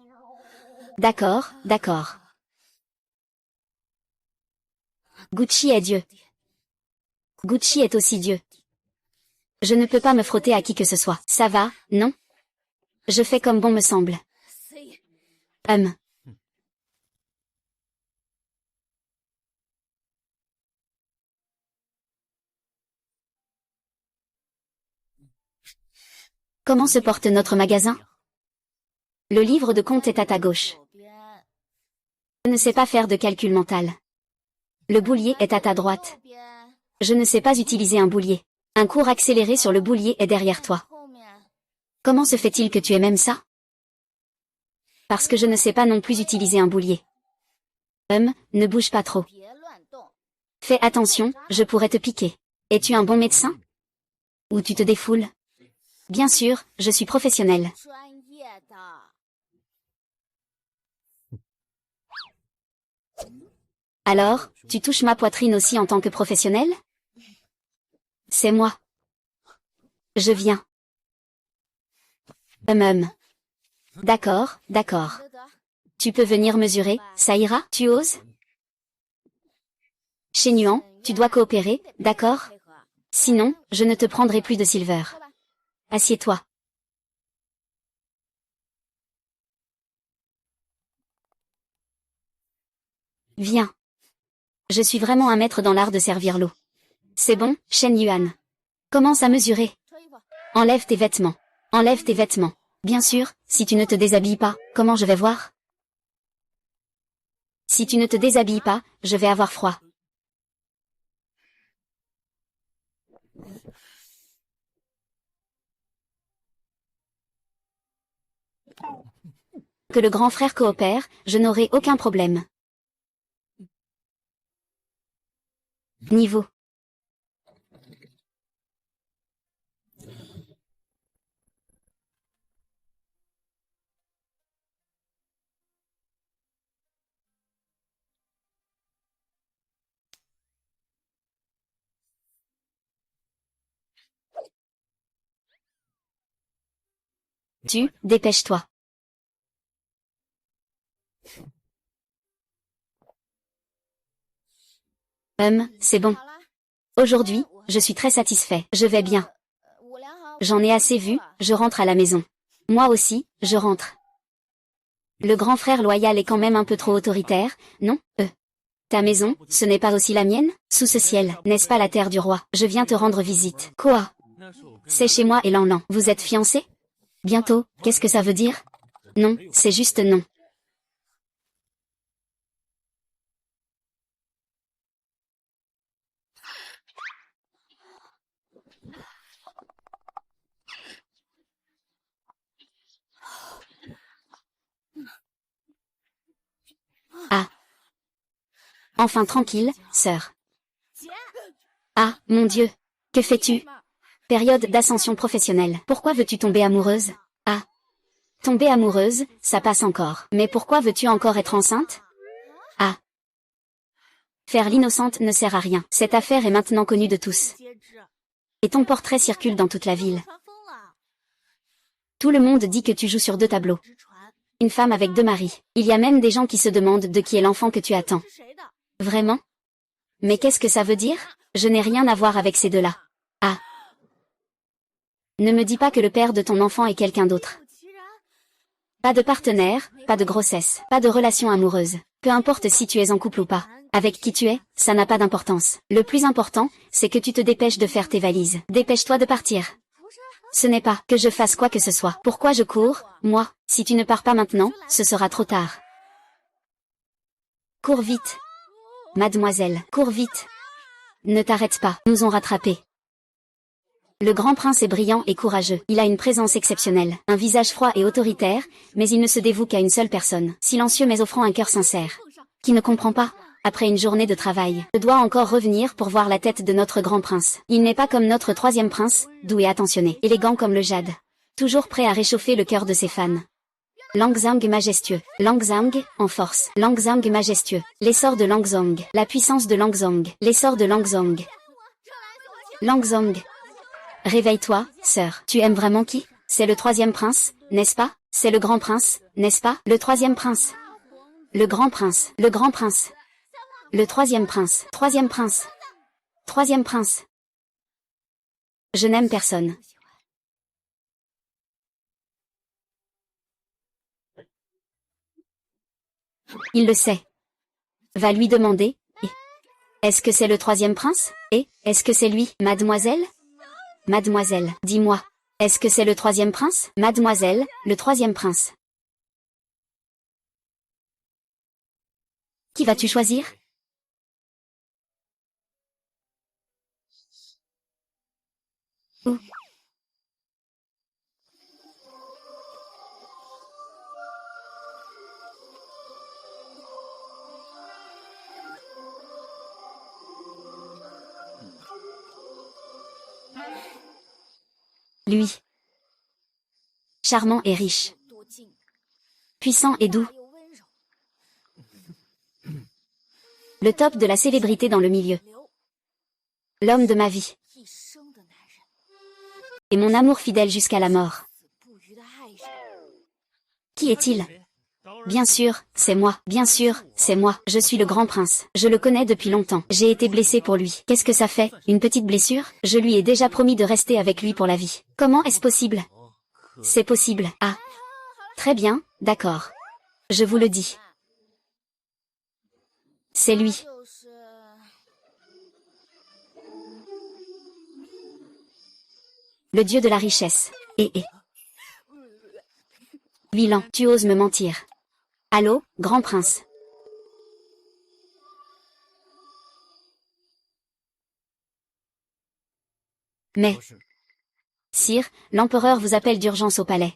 Speaker 1: D'accord, d'accord. Gucci est Dieu. Gucci est aussi Dieu. Je ne peux pas me frotter à qui que ce soit. Ça va, non? Je fais comme bon me semble. Comment se porte notre magasin? Le livre de compte est à ta gauche. Je ne sais pas faire de calcul mental. Le boulier est à ta droite. Je ne sais pas utiliser un boulier. Un cours accéléré sur le boulier est derrière toi. Comment se fait-il que tu aies même ça? Parce que je ne sais pas non plus utiliser un boulier. Ne bouge pas trop. Fais attention, je pourrais te piquer. Es-tu un bon médecin? Ou tu te défoules? Bien sûr, je suis professionnel. Alors, tu touches ma poitrine aussi en tant que professionnel? C'est moi. Je viens. D'accord, d'accord. Tu peux venir mesurer, ça ira, tu oses? Shenyuan, tu dois coopérer, d'accord? Sinon, je ne te prendrai plus de silver. Assieds-toi. Viens. Je suis vraiment un maître dans l'art de servir l'eau. C'est bon, Shen Yuan. Commence à mesurer. Enlève tes vêtements. Enlève tes vêtements. Bien sûr, si tu ne te déshabilles pas, comment je vais voir? Si tu ne te déshabilles pas, je vais avoir froid. Que le grand frère coopère, je n'aurai aucun problème. Niveau. Dépêche-toi. C'est bon. Aujourd'hui, je suis très satisfait. Je vais bien. J'en ai assez vu, je rentre à la maison. Moi aussi, je rentre. Le grand frère loyal est quand même un peu trop autoritaire, non? Ta maison, ce n'est pas aussi la mienne? Sous ce ciel, n'est-ce pas la terre du roi? Je viens te rendre visite. Quoi? C'est chez moi et Lan. Vous êtes fiancés? Bientôt, qu'est-ce que ça veut dire? Non, c'est juste non. Ah. Enfin tranquille, sœur. Ah, mon Dieu. Que fais-tu? Période d'ascension professionnelle. Pourquoi veux-tu tomber amoureuse? Ah. Tomber amoureuse, ça passe encore. Mais pourquoi veux-tu encore être enceinte? Faire l'innocente ne sert à rien. Cette affaire est maintenant connue de tous. Et ton portrait circule dans toute la ville. Tout le monde dit que tu joues sur 2 tableaux. Une femme avec 2 maris. Il y a même des gens qui se demandent de qui est l'enfant que tu attends. Vraiment? Mais qu'est-ce que ça veut dire? Je n'ai rien à voir avec ces 2-là. Ah. Ne me dis pas que le père de ton enfant est quelqu'un d'autre. Pas de partenaire, pas de grossesse, pas de relation amoureuse. Peu importe si tu es en couple ou pas. Avec qui tu es, ça n'a pas d'importance. Le plus important, c'est que tu te dépêches de faire tes valises. Dépêche-toi de partir. Ce n'est pas que je fasse quoi que ce soit. Pourquoi je cours, moi? Si tu ne pars pas maintenant, ce sera trop tard. Cours vite. Mademoiselle, cours vite. Ne t'arrête pas, nous ont rattrapés. Le grand prince est brillant et courageux. Il a une présence exceptionnelle, un visage froid et autoritaire, mais il ne se dévoue qu'à une seule personne. Silencieux mais offrant un cœur sincère. Qui ne comprend pas? Après une journée de travail, je dois encore revenir pour voir la tête de notre grand prince. Il n'est pas comme notre 3e prince, doux et attentionné, élégant comme le jade. Toujours prêt à réchauffer le cœur de ses fans. Langzang majestueux. Langzang, en force. Langzang majestueux. L'essor de Langzang. La puissance de Langzang. L'essor de Langzang. Langzang. Réveille-toi, sœur. Tu aimes vraiment qui? C'est le 3e prince, n'est-ce pas? C'est le grand prince, n'est-ce pas? Le 3e prince. Le grand prince. Le grand prince. Le 3e prince. 3e prince. 3e prince. Je n'aime personne. Il le sait. Va lui demander. Est-ce que c'est le 3e prince? Et, est-ce que c'est lui, mademoiselle? Mademoiselle, dis-moi. Est-ce que c'est le 3e prince? Mademoiselle, le 3e prince. Qui vas-tu choisir? Où? Lui. Charmant et riche. Puissant et doux. Le top de la célébrité dans le milieu. L'homme de ma vie. Et mon amour fidèle jusqu'à la mort. Qui est-il? Bien sûr, c'est moi. Bien sûr, c'est moi. Je suis le grand prince. Je le connais depuis longtemps. J'ai été blessé pour lui. Qu'est-ce que ça fait? Une petite blessure? Je lui ai déjà promis de rester avec lui pour la vie. Comment est-ce possible? C'est possible. Ah. Très bien, d'accord. Je vous le dis. C'est lui. Le dieu de la richesse. Bilan, tu oses me mentir. Allô, grand prince. Mais, sire, l'empereur vous appelle d'urgence au palais.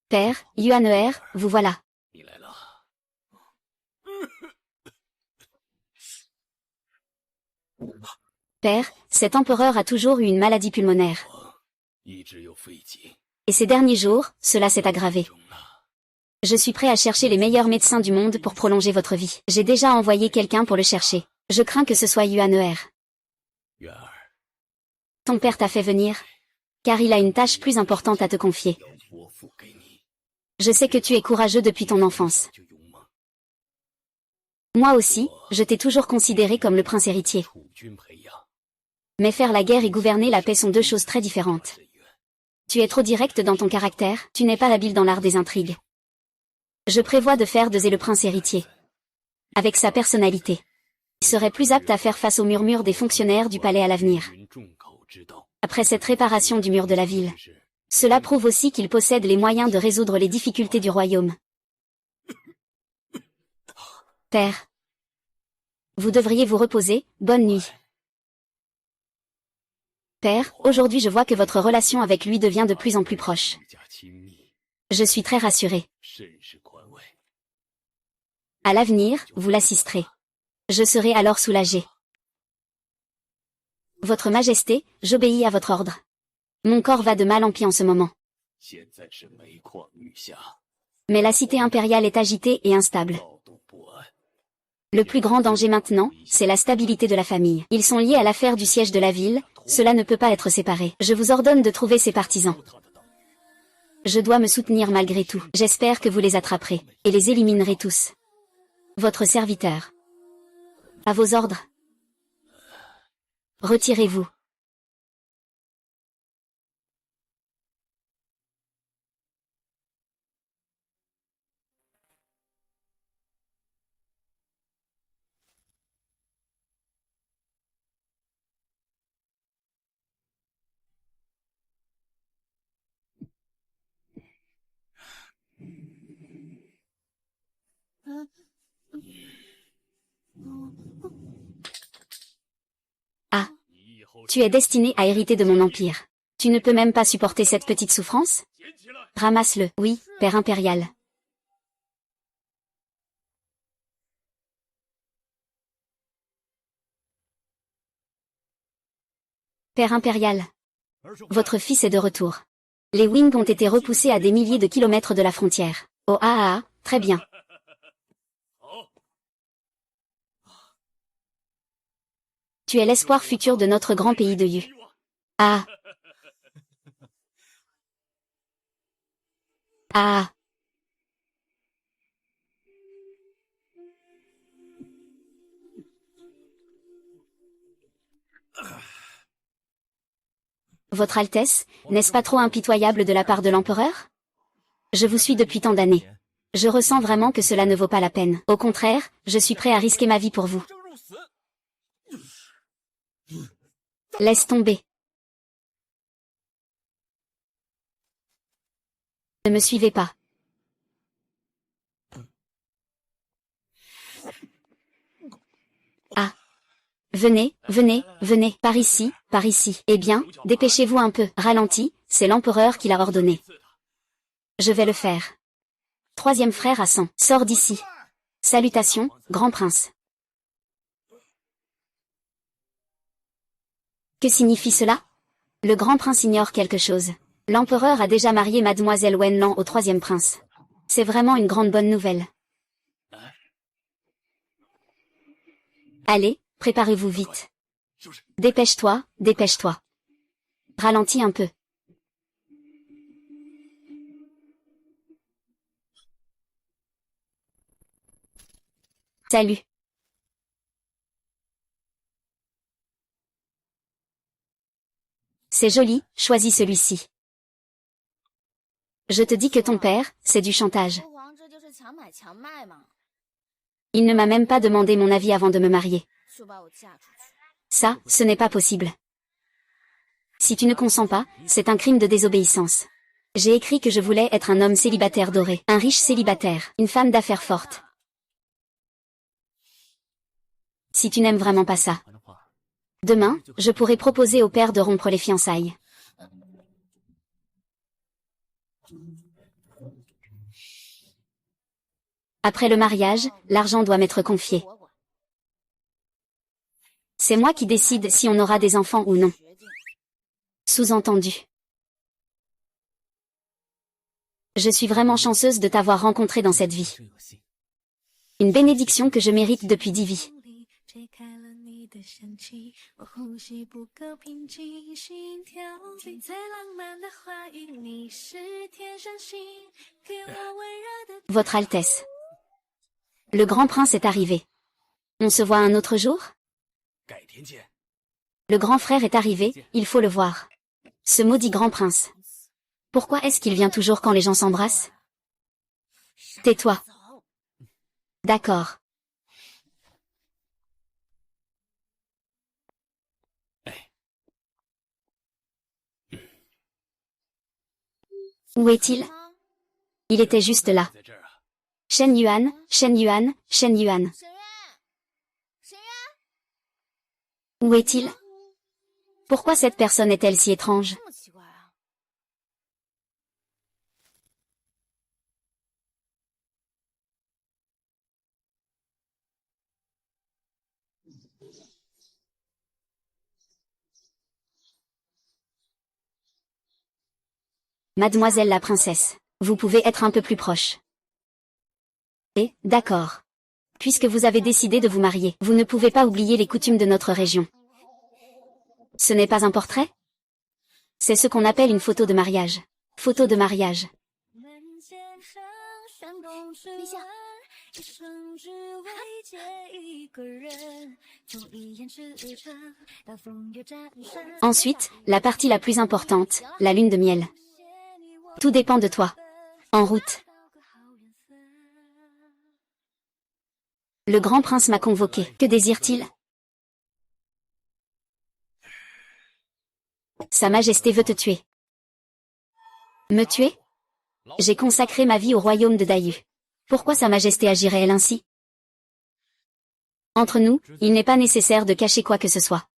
Speaker 1: Père, Yuan'er, vous voilà. Père, cet empereur a toujours eu une maladie pulmonaire. Et ces derniers jours, cela s'est aggravé. Je suis prêt à chercher les meilleurs médecins du monde pour prolonger votre vie. J'ai déjà envoyé quelqu'un pour le chercher. Je crains que ce soit Yuan'er. Ton père t'a fait venir, car il a une tâche plus importante à te confier. Je sais que tu es courageux depuis ton enfance. Moi aussi, je t'ai toujours considéré comme le prince héritier. Mais faire la guerre et gouverner la paix sont 2 choses très différentes. Tu es trop direct dans ton caractère, tu n'es pas habile dans l'art des intrigues. Je prévois de faire de Zé le prince héritier. Avec sa personnalité. Il serait plus apte à faire face aux murmures des fonctionnaires du palais à l'avenir. Après cette réparation du mur de la ville. Cela prouve aussi qu'il possède les moyens de résoudre les difficultés du royaume. Père. Vous devriez vous reposer, bonne nuit. Père, aujourd'hui je vois que votre relation avec lui devient de plus en plus proche. Je suis très rassurée. À l'avenir, vous l'assisterez. Je serai alors soulagée. Votre Majesté, j'obéis à votre ordre. Mon corps va de mal en pis en ce moment. Mais la cité impériale est agitée et instable. Le plus grand danger maintenant, c'est la stabilité de la famille. Ils sont liés à l'affaire du siège de la ville, cela ne peut pas être séparé. Je vous ordonne de trouver ces partisans. Je dois me soutenir malgré tout. J'espère que vous les attraperez, et les éliminerez tous. Votre serviteur. À vos ordres. Retirez-vous. Ah. Tu es destiné à hériter de mon empire. Tu ne peux même pas supporter cette petite souffrance? Ramasse-le. Oui, Père impérial. Père impérial. Votre fils est de retour. Les Wings ont été repoussés à des milliers de kilomètres de la frontière. Oh ah ah, très bien. Tu es l'espoir futur de notre grand pays de Yu. Ah. Ah. Votre Altesse, n'est-ce pas trop impitoyable de la part de l'empereur? Je vous suis depuis tant d'années. Je ressens vraiment que cela ne vaut pas la peine. Au contraire, je suis prêt à risquer ma vie pour vous. Laisse tomber. Ne me suivez pas. Ah. Venez, venez, venez, par ici, par ici. Eh bien, dépêchez-vous un peu. Ralenti, c'est l'empereur qui l'a ordonné. Je vais le faire. Troisième frère à 100. Sors d'ici. Salutations, grand prince. Que signifie cela? Le grand prince ignore quelque chose. L'empereur a déjà marié mademoiselle Wenlan au troisième prince. C'est vraiment une grande bonne nouvelle. Allez, préparez-vous vite. Dépêche-toi, dépêche-toi. Ralentis un peu. Salut. C'est joli, choisis celui-ci. Je te dis que ton père, c'est du chantage. Il ne m'a même pas demandé mon avis avant de me marier. Ça, ce n'est pas possible. Si tu ne consens pas, c'est un crime de désobéissance. J'ai écrit que je voulais être un homme célibataire doré, un riche célibataire, une femme d'affaires forte. Si tu n'aimes vraiment pas ça. Demain, je pourrai proposer au père de rompre les fiançailles. Après le mariage, l'argent doit m'être confié. C'est moi qui décide si on aura des enfants ou non. Sous-entendu. Je suis vraiment chanceuse de t'avoir rencontré dans cette vie. Une bénédiction que je mérite depuis 10 vies. Votre Altesse. Le grand prince est arrivé. On se voit un autre jour? Le grand frère est arrivé, il faut le voir. Ce maudit grand prince. Pourquoi est-ce qu'il vient toujours quand les gens s'embrassent? Tais-toi. D'accord. Où est-il? Il était juste là. Shen Yuan, Shen Yuan, Shen Yuan. Où est-il? Pourquoi cette personne est-elle si étrange? Mademoiselle la princesse, vous pouvez être un peu plus proche. Et, d'accord. Puisque vous avez décidé de vous marier, vous ne pouvez pas oublier les coutumes de notre région. Ce n'est pas un portrait? C'est ce qu'on appelle une photo de mariage. Photo de mariage. Ensuite, la partie la plus importante, la lune de miel. Tout dépend de toi. En route. Le grand prince m'a convoqué. Que désire-t-il? Sa Majesté veut te tuer. Me tuer? J'ai consacré ma vie au royaume de Dayu. Pourquoi Sa Majesté agirait-elle ainsi? Entre nous, il n'est pas nécessaire de cacher quoi que ce soit.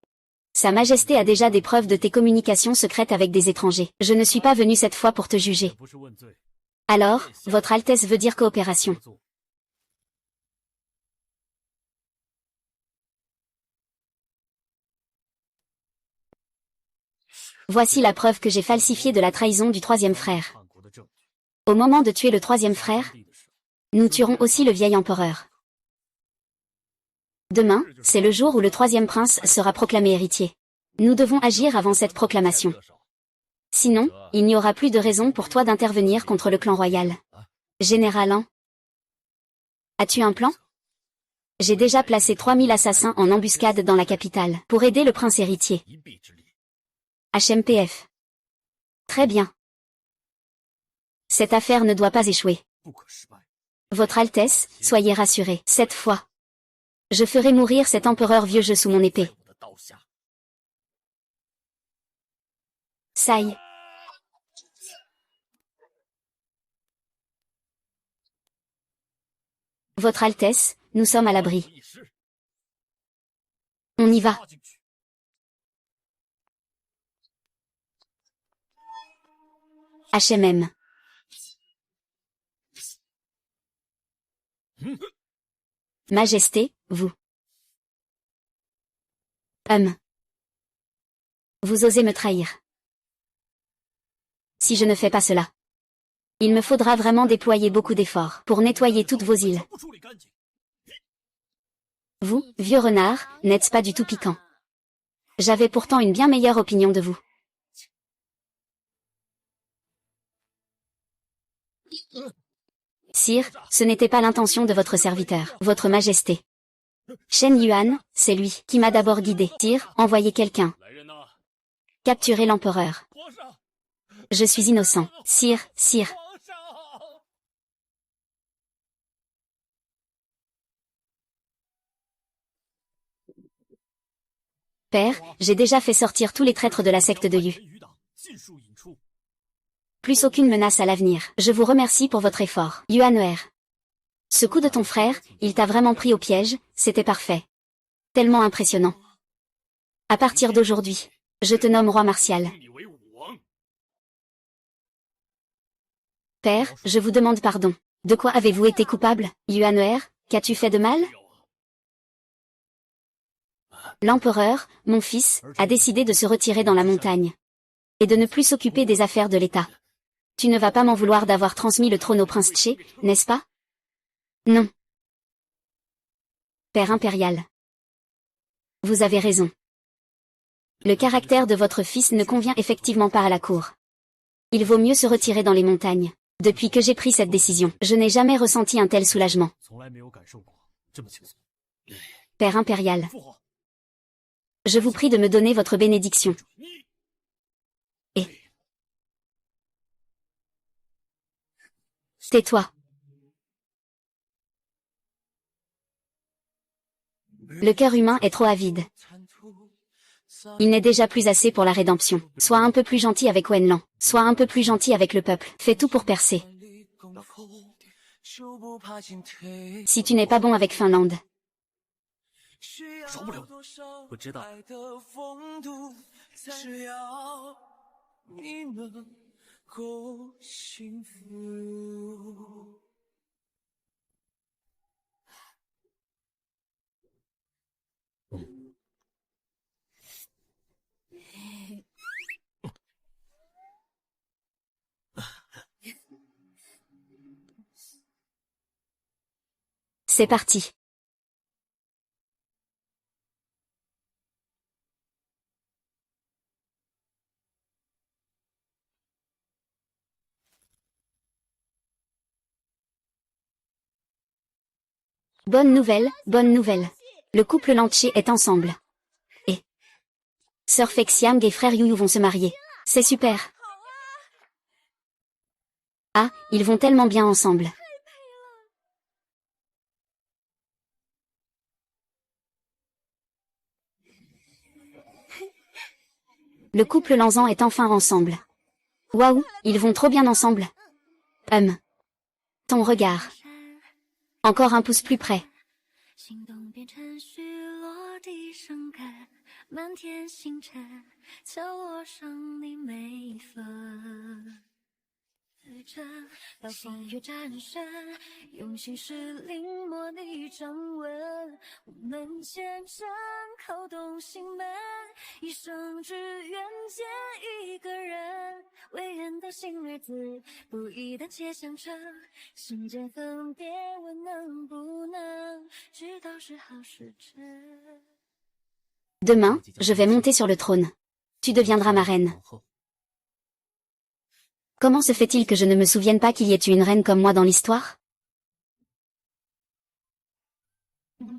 Speaker 1: Sa Majesté a déjà des preuves de tes communications secrètes avec des étrangers. Je ne suis pas venu cette fois pour te juger. Alors, Votre Altesse veut dire coopération. Voici la preuve que j'ai falsifiée de la trahison du troisième frère. Au moment de tuer le troisième frère, nous tuerons aussi le vieil empereur. Demain, c'est le jour où le troisième prince sera proclamé héritier. Nous devons agir avant cette proclamation. Sinon, il n'y aura plus de raison pour toi d'intervenir contre le clan royal. Général An, as-tu un plan? J'ai déjà placé 3000 assassins en embuscade dans la capitale, pour aider le prince héritier. HMPF. Très bien. Cette affaire ne doit pas échouer. Votre Altesse, soyez rassurée, cette fois. Je ferai mourir cet empereur vieux jeu sous mon épée. Saï. Votre Altesse, nous sommes à l'abri. On y va. HMM. Majesté, vous. Vous osez me trahir. Si je ne fais pas cela, il me faudra vraiment déployer beaucoup d'efforts pour nettoyer toutes vos îles. Vous, vieux renard, n'êtes pas du tout piquant. J'avais pourtant une bien meilleure opinion de vous. Sire, ce n'était pas l'intention de votre serviteur, votre majesté. Shen Yuan, c'est lui qui m'a d'abord guidé. Sire, envoyez quelqu'un. Capturez l'empereur. Je suis innocent. Sire, sire. Père, j'ai déjà fait sortir tous les traîtres de la secte de Yu. Plus aucune menace à l'avenir. Je vous remercie pour votre effort. Yuan. Ce coup de ton frère, il t'a vraiment pris au piège, c'était parfait. Tellement impressionnant. À partir d'aujourd'hui, je te nomme roi martial. Père, je vous demande pardon. De quoi avez-vous été coupable, Yuan? Qu'as-tu fait de mal? L'empereur, mon fils, a décidé de se retirer dans la montagne. Et de ne plus s'occuper des affaires de l'État. Tu ne vas pas m'en vouloir d'avoir transmis le trône au prince Tché, n'est-ce pas? Non. Père impérial. Vous avez raison. Le caractère de votre fils ne convient effectivement pas à la cour. Il vaut mieux se retirer dans les montagnes. Depuis que j'ai pris cette décision, je n'ai jamais ressenti un tel soulagement. Père impérial. Je vous prie de me donner votre bénédiction. Et... tais-toi. Le cœur humain est trop avide. Il n'est déjà plus assez pour la rédemption. Sois un peu plus gentil avec Wenlan. Sois un peu plus gentil avec le peuple. Fais tout pour percer. Si tu n'es pas bon avec Finlande. C'est parti. Bonne nouvelle, bonne nouvelle. Le couple Lanché est ensemble. Et Sœur Fexiang et frère Yuyu vont se marier. C'est super. Ah, ils vont tellement bien ensemble. Le couple Lanzan est enfin ensemble. Waouh, ils vont trop bien ensemble. Ton regard. Encore un pouce plus près. Demain, je vais monter sur le trône. Tu deviendras ma reine. Comment se fait-il que je ne me souvienne pas qu'il y ait eu une reine comme moi dans l'histoire?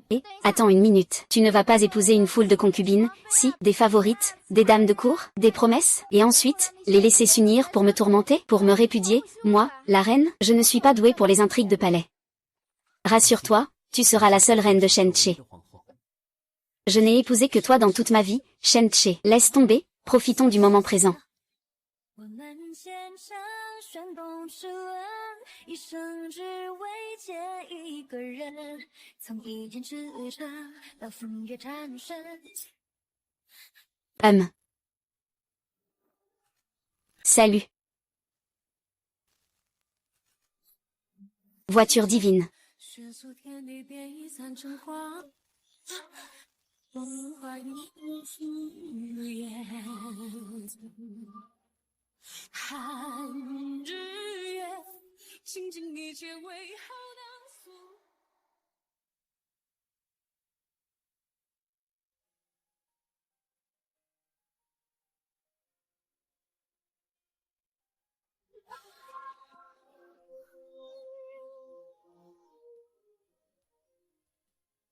Speaker 1: Et, attends une minute, tu ne vas pas épouser une foule de concubines, si, des favorites, des dames de cour, des promesses, et ensuite, les laisser s'unir pour me tourmenter, pour me répudier, moi, la reine, je ne suis pas douée pour les intrigues de palais. Rassure-toi, tu seras la seule reine de Shen-Che. Je n'ai épousé que toi dans toute ma vie, Shen-Che. Laisse tomber, profitons du moment présent. Salut. Voiture divine.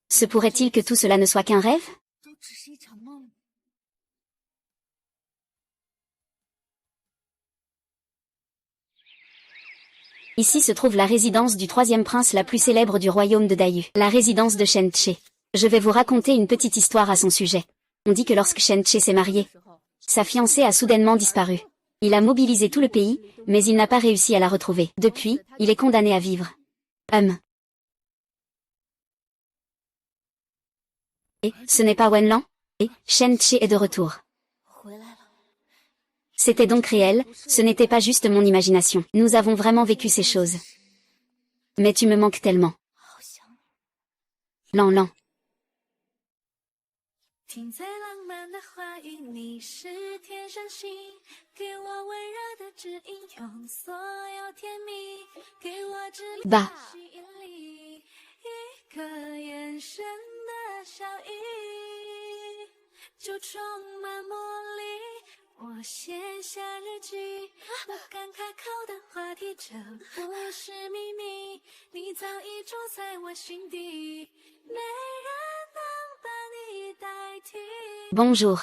Speaker 1: Se pourrait-il que tout cela ne soit qu'un rêve? Ici se trouve la résidence du troisième prince la plus célèbre du royaume de Dayu, la résidence de Shen-Che. Je vais vous raconter une petite histoire à son sujet. On dit que lorsque Shen-Che s'est marié, sa fiancée a soudainement disparu. Il a mobilisé tout le pays, mais il n'a pas réussi à la retrouver. Depuis, il est condamné à vivre. Et, ce n'est pas Wenlan? Et, Shen-Che est de retour. C'était donc réel, ce n'était pas juste mon imagination. Nous avons vraiment vécu ces choses. Mais tu me manques tellement. Lan. Bah. Bonjour.